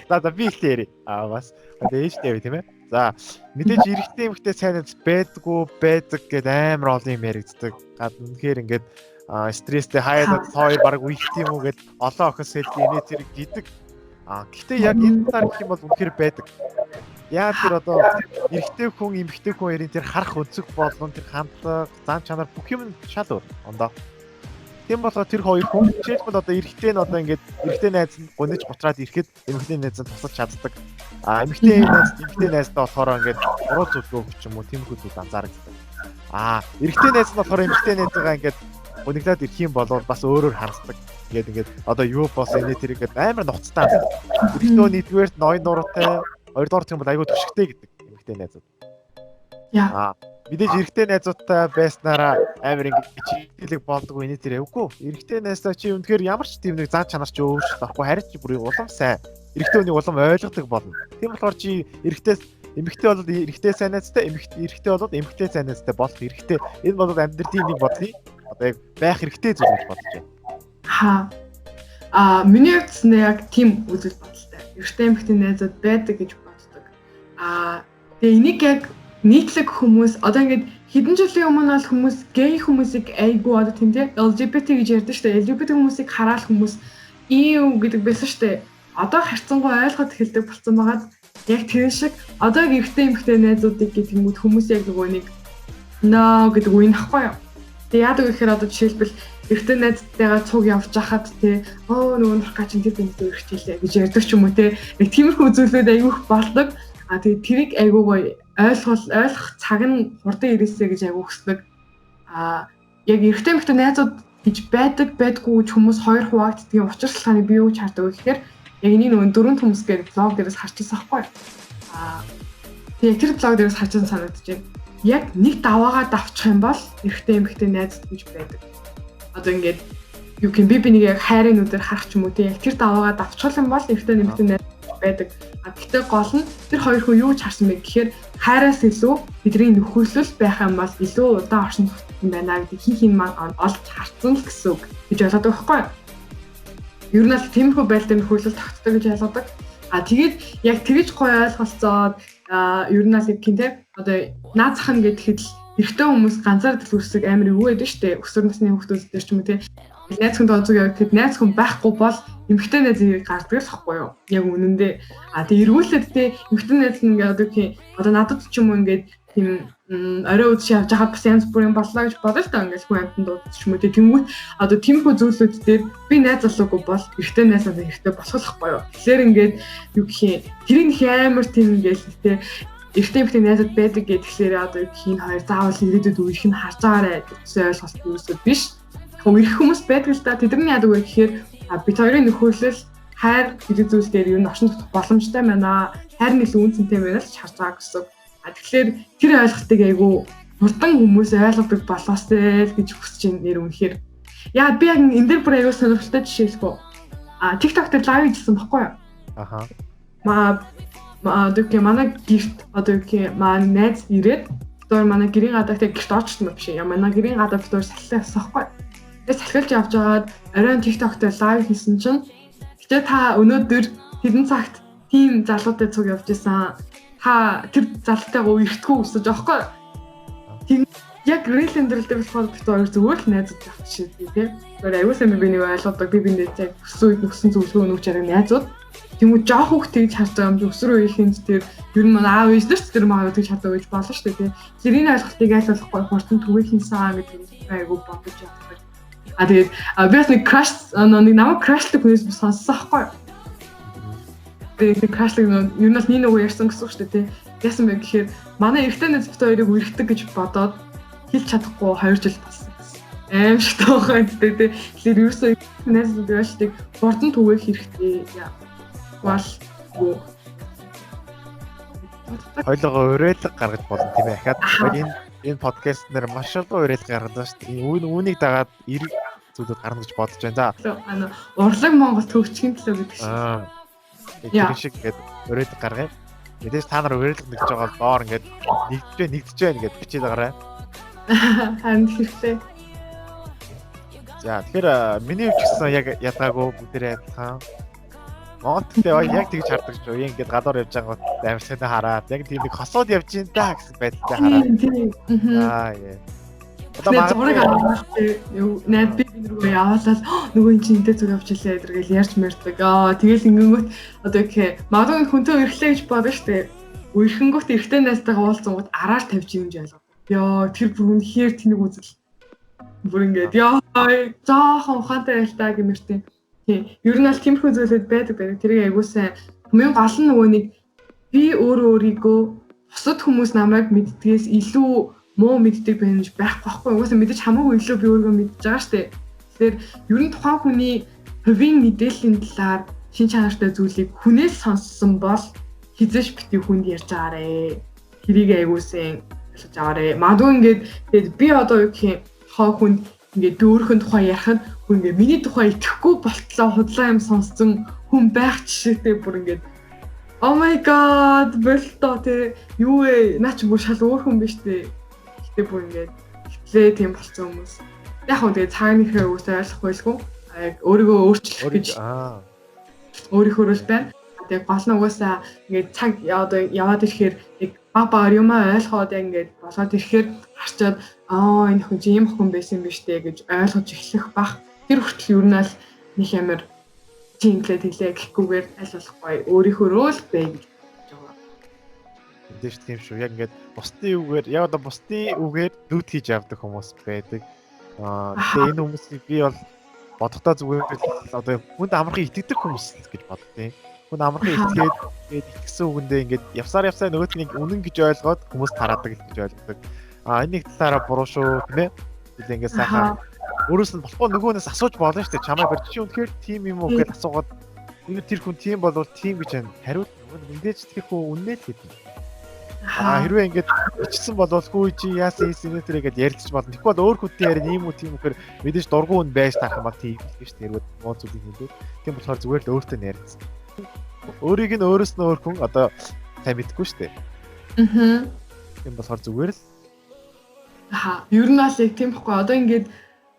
За би их ярив. Бас ээжтэй тийм ээ. За, мэдээж эрэгтэй эмэгтэй сайн найз байдгүй гэдэг амар олон юм яригддаг. Үнэхээр ингээд стресстэй хаяад хоёр баг үех тийм үү гэд олон охин сэлдэг инээ зэрэг гэдэг. Гэхдээ яг энэ таар гэх юм бол үнэхээр байдаг. Яа тэр одоо эрэгтэй хүн эмэгтэй хүн ярин тэр харах өнцөг болон тэр хандлага, зан чанар бүх юм шал өөр ондоо. Тийм болохоор тэр хоёр хүн жишээлбэл одоо эрэгтэй нь одоо ингээд эрэгтэй найз нь гуниж бутраад ирэхэд эмэгтэй найз нь тусалж чаддаг. Эмэгтэй найздаа болохоор ингээд уруу зүлгөө өгч юм уу тиймэрхүү зүйл анзаардаг. Эрэгтэй найз нь болохоор эмэгтэй найзгаа ингээд гуниглаад ирэх юм бол бас өөрөөр харцдаг. Ингээд одоо юу бос энэ тэр ингээд амар нухацтай. Эрэгтэй нэгдүгээрт ноён нуруутай, хоёрдугаар тийм бол айгүй төшгтэй гэдэг эмэгтэй найзууд. Мэдээж эрэгтэй найзуудтай байснараа амар ингээд чиглэг болдог үе тэр явгүй. Эрэгтэй найзтай чи үнэхээр ямар ч тийм нэг зан чанар чи өөрчлөлт авахгүй харин чи бүрийн улам сайн. Эрэгтэй хүнийг улам ойлгодог болно. Тийм болохоор чи эмэгтэй бол эрэгтэй сайн найзтай, эрэгтэй бол эмэгтэй сайн найзтай болох хэрэгтэй. Энэ бол амьдралын нэг бодлыг одоо яг байх хэрэгтэй зүйл гэж бодож байна. Миний хувьд нь яг тийм үзэл бодолтой. Эрэгтэй эмэгтэй найзууд байдаг гэж боддог. Тэгээ энийг яг нийтлэг хүмүүс одоо ингээд хэдэн жилийн өмнө бол хүмүүс гей хүмүүсийг айгүй одоо тийм тийм LGBT гэж ярьдаг шүү дээ. LGBT хүмүүсийг хараал хүмүүс EU гэдэг байсан шүү дээ. Одоо харцсангуй ойлгоод эхэлдэг болсон байгаад яг тэр шиг одоо эрэгтэй эмэгтэй найзуудыг гэдэг хүмүүс яг нөгөө нэг нөө гэдэг үе нөхгүй юу. Тэгээ яадаг гэхээр одоо жишээлбэл эртний найзтайгаа цуг явж хахад тий нөгөө нурхаа чинь тэр бинт өрөх хэлээ гэж ярьдаг ч юм уу тий. Яг тиймэрхүү зүйлүүд айгүйх болдог. Тэгээд тэрийг айгүй гоё ойлгох цаг нь хурдан ирээсэй гэж айгүй хүсдэг. Яг эртний эмэгтэй найзууд гэж байдаггүй гэж хүмүүс хоёр хуваагддгийн учир шалтгааны би юу ч хардаг гэхээр яг энийг нөгөө дөрөв төмс гэдэг блог дээрээс харчихсан байхгүй. Тэгээ тэр блог дээрээс харчихсан санагдаж байна. Яг нэг даваагаа давчих юм бол эрэгтэй эмэгтэй найзууд гэж байдаг. Одоо ингээд юу гэн би нэг яг хайрын нүдээр харах ч юм уу тий яг тэр даваагаа давчих юм бол эрэгтэй эмэгтэй найз байдаг. Гэхдээ гол нь тэр хоёр хүн юу ч харсан бэ гэхээр хайраас илүү бидний нөхөрлөл байх юм бол илүү удаан оршин тогтсон байна гэдэг хин маань олж харсан л гэсэн үг гэж ойлгоод байгаа байхгүй юу? Ер нь л тиймэрхүү байдлаар нөхөрлөл тогтдог гэж ойлгодог. Тэгээд яг тэгж гоё ойлголцоод ер нь л гинтэй одоо наад зах нь гэхэд л эрэгтэй хүмүүс ганцаар дэлгүүрсэг амар юу байдаг штэ өсвөр насны хүмүүс дээр ч юм уу тий найз хүн тооцоо яг тэгэд найз хүн байхгүй бол эмэгтэй найз гардаг л байхгүй юу яг үнэндээ тэг эргүүлээд тий эмэгтэй найз нь ингээд одоо надад ч юм уу ингээд тийм орой үдши явж хаад бас янз бүрийн боллоо гэж бодож та ингээд хүн амьтанд дуудчих юм уу тий тэнгүүт одоо тиймэрхүү зүйлүүд дээр би найз залуугүй бол эрэгтэй найз надад эрэгтэй болохгүй юу тэгэхээр ингээд юу гэх юм тэрийг их амар тийм ингээд тий эрэгтэй эмэгтэй найзууд байдаг гэхлээр одоо хин хоёр заавал ирээдүйд үеийнх нь харж байгаарэ гэсэн ойлголт юусод биш. Ирэх хүмүүс байдаг л да. Тэдний яадаг вэ гэхээр бид хоёрын нөхөрлөл хайр гэдэг зүйл дээр юу н оршин тогтох боломжтой байна. Хайр нь илүү үнцэнтэй байна л харж байгаа гэсэн. Тэгэхээр тэр ойлголтыг айгүй хурдан хүмүүс ойлгодог болоосэй л гэж хүсэж байна нэр үнэхээр. Яа би яг энэ дээр бүр айгүй сонирхолтой жишээлбэл TikTok дээр лайв хийсэн баггүй юу? Аха. Одоо манай гэрт одоо манай найз ирээд тэр манай гэрийн гадаа тэг гэрт очсон юм биш ээ. Манай гэрийн гадаа тэр салхилаа явсан байхгүй. Тэгээд салхилж явж байгаад оройн TikTok дээр лайв хийсэн чинь гэтээ та өнөөдөр хэдэн цагт тийм залуутай цуг явж исэн. Та тэр залуутайгаа үерхтгүү өсөж аахгүй. Тийм яг релэн дэрлдэг болохоор бид хоёр зүгээр л найзууд авчихсан тий. Тэр аюулсан би нэг ойлгодог би биндээ яг өссөн үед нөхсөн зөвлөгөө өгч байгаа найзууд. Тэнгүү жоох хүүхдийг харж байгаа юм чи өсвөр үеийнхэнд тэр ер нь манай аав ээж дэрч тэр маавыг чаддаг гэж болно шүү дээ тий. Тэрийн ойлголтыг айлуулахгүй хурдан түгээх юмсан гэдэг айгуу бодож явдаг. Тэгээд би бас нэг crash нэг намайг crashлог хүнээс сонссон аахгүй. Тэгээд crashлог ер нь л нэг нөгөө ярьсан гэсэн үг шүү дээ тий. Яасан бэ гэхээр манай эрэгтэй найз бит хоёрыг үерхдэг гэж бодоод хэлж чадахгүй 2 жил болсон. Аим шиг тоохоо тий. Тэгэхээр ерөөсөө найзууд яаштыг хурдан түгээх хэрэгтэй. Бол хоёлоо уриалга гаргаж болно тийм ээ. Дахиад энэ подкаст нэр маш олон уриалга гаргадаа шүү дээ. Үүнийг дагаад эрг зүйлүүд гарна гэж бодож байна. За. Урлаг Монгол төгсгийн төлөө гэдэг шиг. Тэр шиг гээд уриалга гаргая. Мэдээж та нар уриалга нэгж байгаа бол доор ингээд нэгдэж байна гэд бичээд агараа. Ханд хэрэгтэй. За тэгэхээр миний үчигсэн яг ядгаагүй бүгдээрээ таа. Монголд яг тэгж хардаг ч үе ингээд гадуур явж байгаа амар сайхан хараад яг тийм нэг хосууд явж ин та гэсэн байдалтай хараад. Яа. Одоо зураг аваад юу найд би нөгөө яваалал нөгөө эн чинь энтэй зүг явж илээ гэдэргээл ярьж мэрдэг. Тэгэл ингэнгүүт одоо магадгүй хүнтэй ирэхлээ гэж бодно штэ. Үерхэнгүүт эрэгтэй найзтайгаа уулзсангууд араар тавьж юм гэж ойлгоо. Яа тэр бүр үнэхээр тэнэг үзэл. Бүр ингээд яа заахан ухаантай байлтаа гэмэртэй. Тийм. Ер нь аль тиймэрхүү зүйлүүд байдаг. Тэрийг аягуулсан. Хамгийн гол нь нөгөө нэг би өөрийгөө бусад хүмүүс намайг мэддгээс илүү муу мэддэг байж байхгүй. Угаасаа мэдээж хамаагүй илүү би өөрийгөө мэдж байгаа штэ. Тэгэхээр ер нь тухайн хүний хувийн мэдээллийн талаар шин чанартай зүйлийг хүнээс сонссон бол хизээш бити хүнд ярьж байгаарэ. Тэрийг аягуулсан хэлж байгаарэ. Магадгүй ингээд би одоо юу гэх юм хоо хүнд ингээд өөрхөн тухай ярихад хүн ингээд миний тухай итгэхгүй болтлоо худлаа юм сонссон хүн байх жишээтэй бүр ингээд oh my god болтоо те юу вэ наач бүр шал өөр хүн биш те гэтээ бүр ингээд хитлээ тийм болцсон хүмүүс яг хөө тэгээ цааныхээ үгсээ ойлгох байлгүй өөрийгөө өөрчлөх гэж өөрийнхөө л байна тэгээ гол нь угаасаа ингээд цаг одоо яваад ирэхээр яг баг юмаа ойлгоод ингээд болоод ирэхээр харчаад энэ хүн чи ийм хүн байсан юм биш үү гэж ойлгож эхлэх бах. Тэр хүртэл юу нэг нэг амар чинглээд хэлээ гэхгүйгээр аль болохгүй өөрийнхөө л бай гэж бодож байгаа. Мэдээж тийм шүү. Яг ингээд бусдын үгээр яг одоо бусдын үгээр дүүд хийж явдаг хүмүүс байдаг. Тэгээ энэ хүмүүсийг би бол бодохдоо зүгээр л одоо хүнд амархан итгэдэг хүмүүс гэж боддیں۔ Хүн амархан тэгээд итгэсэн үгэндээ ингээд явсаар нөгөөтнийг үнэн гэж ойлгоод хүмүүс тараадаг гэж ойлгодог. Энийг талаараа буруу шүү тийм ээ. Тэгээд ингээд сайхан өөрөөс нь болохгүй нөгөөнөөс асууж болно шүү дээ. Чамаа барьж чи үнэхээр тийм юм уу гэж асуугаад тэр хүн тийм болвол тийм гэж байна. Хариулт нөгөө мэдээж тэр хүн үннээ л гэдэг. Хэрвээ ингээд бичсэн болвол хүү чи яасан ийсэнэ тэргээд ярьчих болно. Тэгэхгүй бол өөр хүнтэй ярин ийм үү тийм үхээр мэдээж дургуун байж тах юм аа тийм л шүү дээ. Хэрвээ муу зүйл хэлээд. Тийм болохоор зүгээр л өөртөө ярьсан. Өөрийг нь өөрөөс нь өөр хүн одоо сайн мэдгүй шүү дээ. Тийм болохоор зүгээр л. Ер нь бол яг тийм байхгүй. Одоо ингээд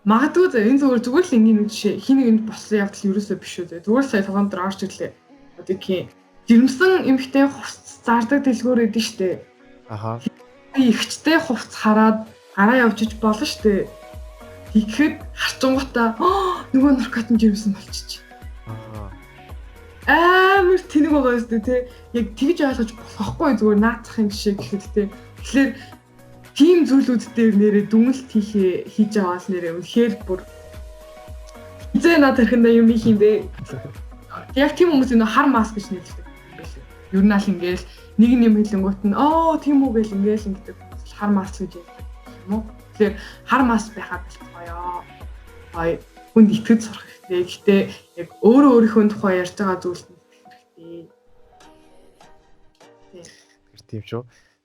магадгүй энэ зүгээр л энгийн нэг жишээ хин нэгэнд болсон явдал ерөөсөө биш үү. Зүгээр сая тоглоом дээр орж ирлээ. Одоо тийм жирэмсэн эмхтэй хувцас зардаг дэлгүүр эдэн штэ. Ихчтэй хувцас хараад гараа явж иж болно штэ. Тэгэхэд харчингуудаа нөгөө наркотин жирэмсэн болчих. Амар тэнэг байгаа штэ тий. Яг тэгж ойлгож болохгүй зүгээр наацхын жишээ гэхэд тий. Тэгэхээр тийм зүйлүүд дээр нэрээ дүнэлт хийж аваад нэрээ үнэхээр бүр хизээ над тархинда юм хийх юм бэ. Яг тийм хүмүүс энэ хар маск гэж нэрлэдэг. Ер нь аль ингээл нэг юм хэлэнгүүт нь тийм үү гэл ингээл ингэдэг хар маск гэж юм уу. Тэгэхээр хар маск байхад болтгоё. Хүнд итгэж сурах хэрэгтэй. Гэхдээ яг өөрийнхөө тухай ярьж байгаа зүйлд нь хэрэгтэй. Тийм шүү.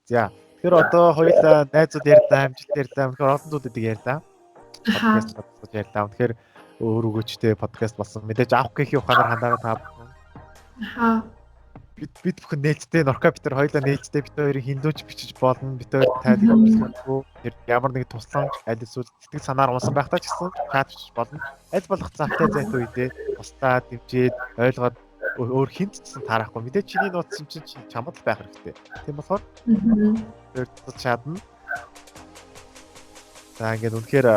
За тэгэхээр одоо хоёулаа найзууд ярьдаа, амжилт ярьдаа, тэгэхээр олон зүйлүүдийг ярьдаа. Подкаст ярьдаа. Тэгэхээр өөр өгөөчтэй подкаст болсон. Мэдээж авах гэхийн ухаанаар хандаараа таа. Бид бүхэн нээлттэй Норка бид нар хоёулаа нээлттэй бид хоёрын хиндүүч бичиж болно. Бид хоёр тайлбарлахгүй. Тэр ямар нэг тусламж аль эсвэл сэтгэл санаар унсан байхдаа ч гэсэн чат бичиж болно. Аль болох завтай зайт үедээ тусдаа дэмжиж ойлгоод өөр хинт ч гэсэн таарахгүй. Мэдээж чиний нууцсан чинь чамд л байх хэрэгтэй. Тийм болохоор тэр чадна. За ингээд үнэхээр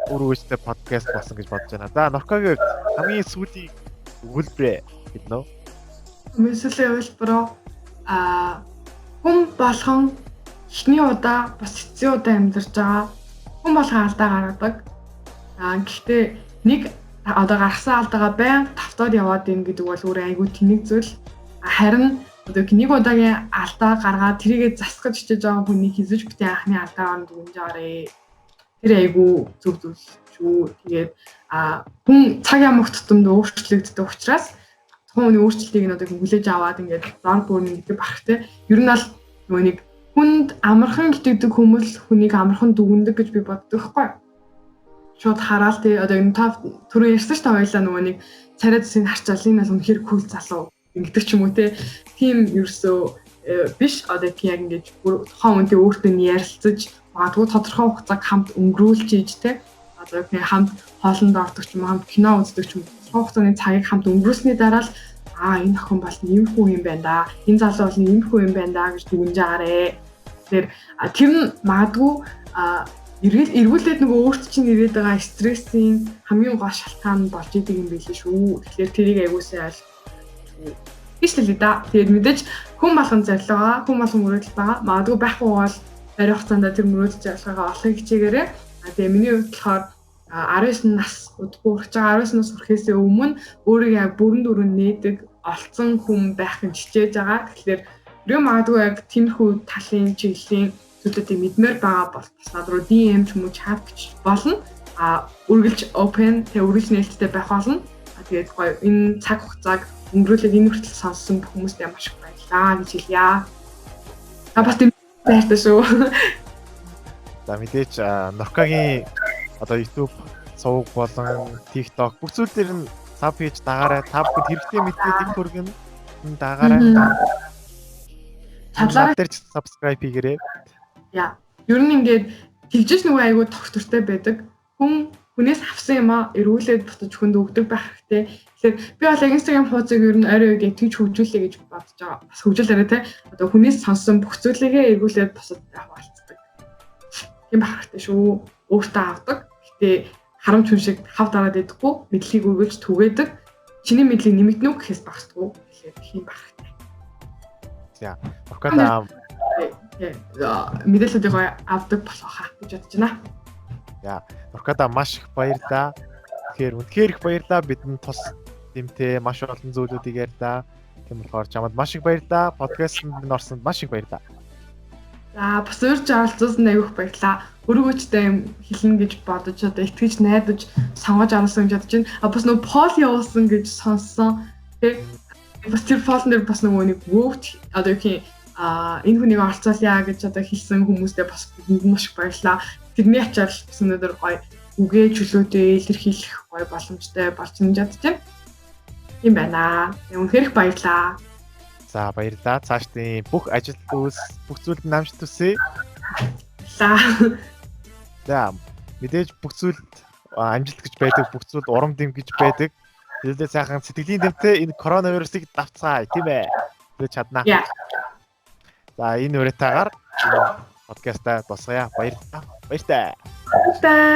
өргөжтэй подкаст болсон гэж бодож байна. За Норкагийн хамгийн сүүлийн өгүүлбэрээ биднөө Месселийн хэлбэрөө хүн болгон эхний удаа бас эцсийн удаа амьдарч байгаа. Хүн болгон алдаа гаргадаг. Гэхдээ нэг одоо гаргасан алдаагаа байнга тавтаад яваад ийн гэдэг бол өөр айгүй тэнэг зүйл. Харин одоо нэг удаагийн алдаа гаргаад тэрийгэ засгаж чиж байгаа хүний хизэж битээ анхны алдаагаар дүнж аваарэ. Тэр айгүй зөв зүйл шүү. Тэгээд хүн цаг ямагт тутамд өөрчлөгддөг учраас хүний өөрчлөлтийг нь одоо хүлээж аваад ингээд дор бүрний гэдэг бахархтай. Ер нь бол нөгөө нэг хүнд амархан итгэдэг хүмүүс хүнийг амархан дүгнэдэг гэж би боддог байхгүй. Шууд хараал тий одоо энэ та түрүү ярьсан ш та хоёлаа нөгөө нэг царай зүсийг харчаал энэ бол үнэхээр кул залуу ингэдэг ч юм уу тий. Тийм ерөөсөө биш одоо тий яг ингээд тухайн үнтэй өөртөө нь ярилцаж магадгүй тодорхой хугацааг хамт өнгөрүүлж ийж тий одоо яг хамт хоолнд ордог ч юм хамт кино үздэг ч юм хугацааны цагийг хамт өнгөрүүлсний дараа л энэ охин бол иймэрхүү юм байна да. Энэ залуу бол иймэрхүү юм байна да гэж дүгнж агаарэ. Тэгэхээр тэр нь магадгүй эргүүлээд нөгөө өөрт чинь ирээд байгаа стрессийн хамгийн гол шалтгаан болж идэг юм билээ шүү. Тэгэхээр тэрийг аягуулсан айл хийшлээ да. Тэгээд мэдээж хүн болгон зорилго байгаа, хүн болгон мөрөөдөл байгаа. Магадгүй байхгүй бол барь хугацаанд тэр мөрөөдөлж явахгаа олох хичээгээрээ. Тэгээ миний хувьд болохоор 19 нас удахгүй урч байгаа 19 нас хүрэхээс өмнө өөрийгөө яг бүрэн дүрэн нээдэг олцсон хүн байх нь хичээж байгаа. Тэгэхээр юу магадгүй яг тиймэрхүү талын чиглэлийн зүйлүүдийг мэдмээр байгаа бол бас над руу DM ч юм уу чат гэж болно. Үргэлж open тэг үргэлж нээлттэй байх болно. Тэгээд гоё энэ цаг хугацааг өнгөрүүлээд энэ хүртэл сонссон хүмүүстээ маш их баярлалаа гэж хэлье. Бас тийм баяртай шүү. За мэдээч Норкагийн одоо YouTube сувг болон TikTok бүх зүйл дээр нь саб хийж дагаарай. Та бүхэн хэрэгтэй мэдээлэл их хүргэн дагаарай. Чадлаа дээр subscribe хийгээрэй. Яа. Ер нь ингээд тэгжээс нөгөө айгуу тогтвортой байдаг. Хүнээс авсан юм аа эргүүлээд бутаж хүнд өгдөг байх хэрэгтэй. Тэгэхээр би бол Instagram хуудсыг ер нь ойрын үед тэгж хөгжүүлэе гэж бодож байгаа. Бас хөгжүүлээрэй те. Одоо хүнээс сонсон бүх зүйлийгээ эргүүлээд босод байх болцдог. Тийм байх хэрэгтэй шүү. Өөртөө авдаг. Гэтэ харамч хүн шиг хав дараад идэггүй, мэдлийг өргөлж түгээдэг. Чиний мэдлийг нэмэгдэнэ үү гэхээс багтгүй. Тэгэхээр тийм байх хэрэгтэй. За, Норкада мэдээлэлүүдийг авдаг болох хаа гэж бодож байна. Яа, Нуркада маш их баярлаа. Тэгэхээр үнэхээр их баярлаа. Бидний тус тэмтэй маш олон зүйлүүдийг ярьлаа. Тийм болохоор чамд маш их баярлаа. Подкастт минь орсонд маш их баярлаа. За бас урьж оролцсон аявих баярлаа. Өргөжтэй юм хэлнэ гэж бодож одоо итгэж найдаж сонгож авсан гэж бодож байна. Бас нөгөө пол явуулсан гэж сонссон. Тэг. Бас тэр полн дээр бас нөгөө нэг вөөт одоо юу гэх энэ хүнийг оролцоолъя гэж одоо хэлсэн хүмүүстээ бас бидэнд маш их баярлаа. Тэрний ачаал бас өнөөдөр гоё үгээ чөлөөтэй илэрхийлэх гоё боломжтой болж чадж байна. Тийм байна. Үнэхээр их баярлаа. За баярлаа. Цаашдын бүх ажил үйлс бүх зүйлд намж төсөө. За. За мэдээж бүх зүйлд амжилт гэж байдаг, бүх зүйлд урам дэм гэж байдаг. Хэлээ сайхан сэтгэлийн дэмтэй энэ коронавирусыг давцгаая, тийм ээ. Тэгж чаднаа. За энэ уриатаагаар подкастаа дуусгая. Баярлалаа. Баяртай. Баярлалаа.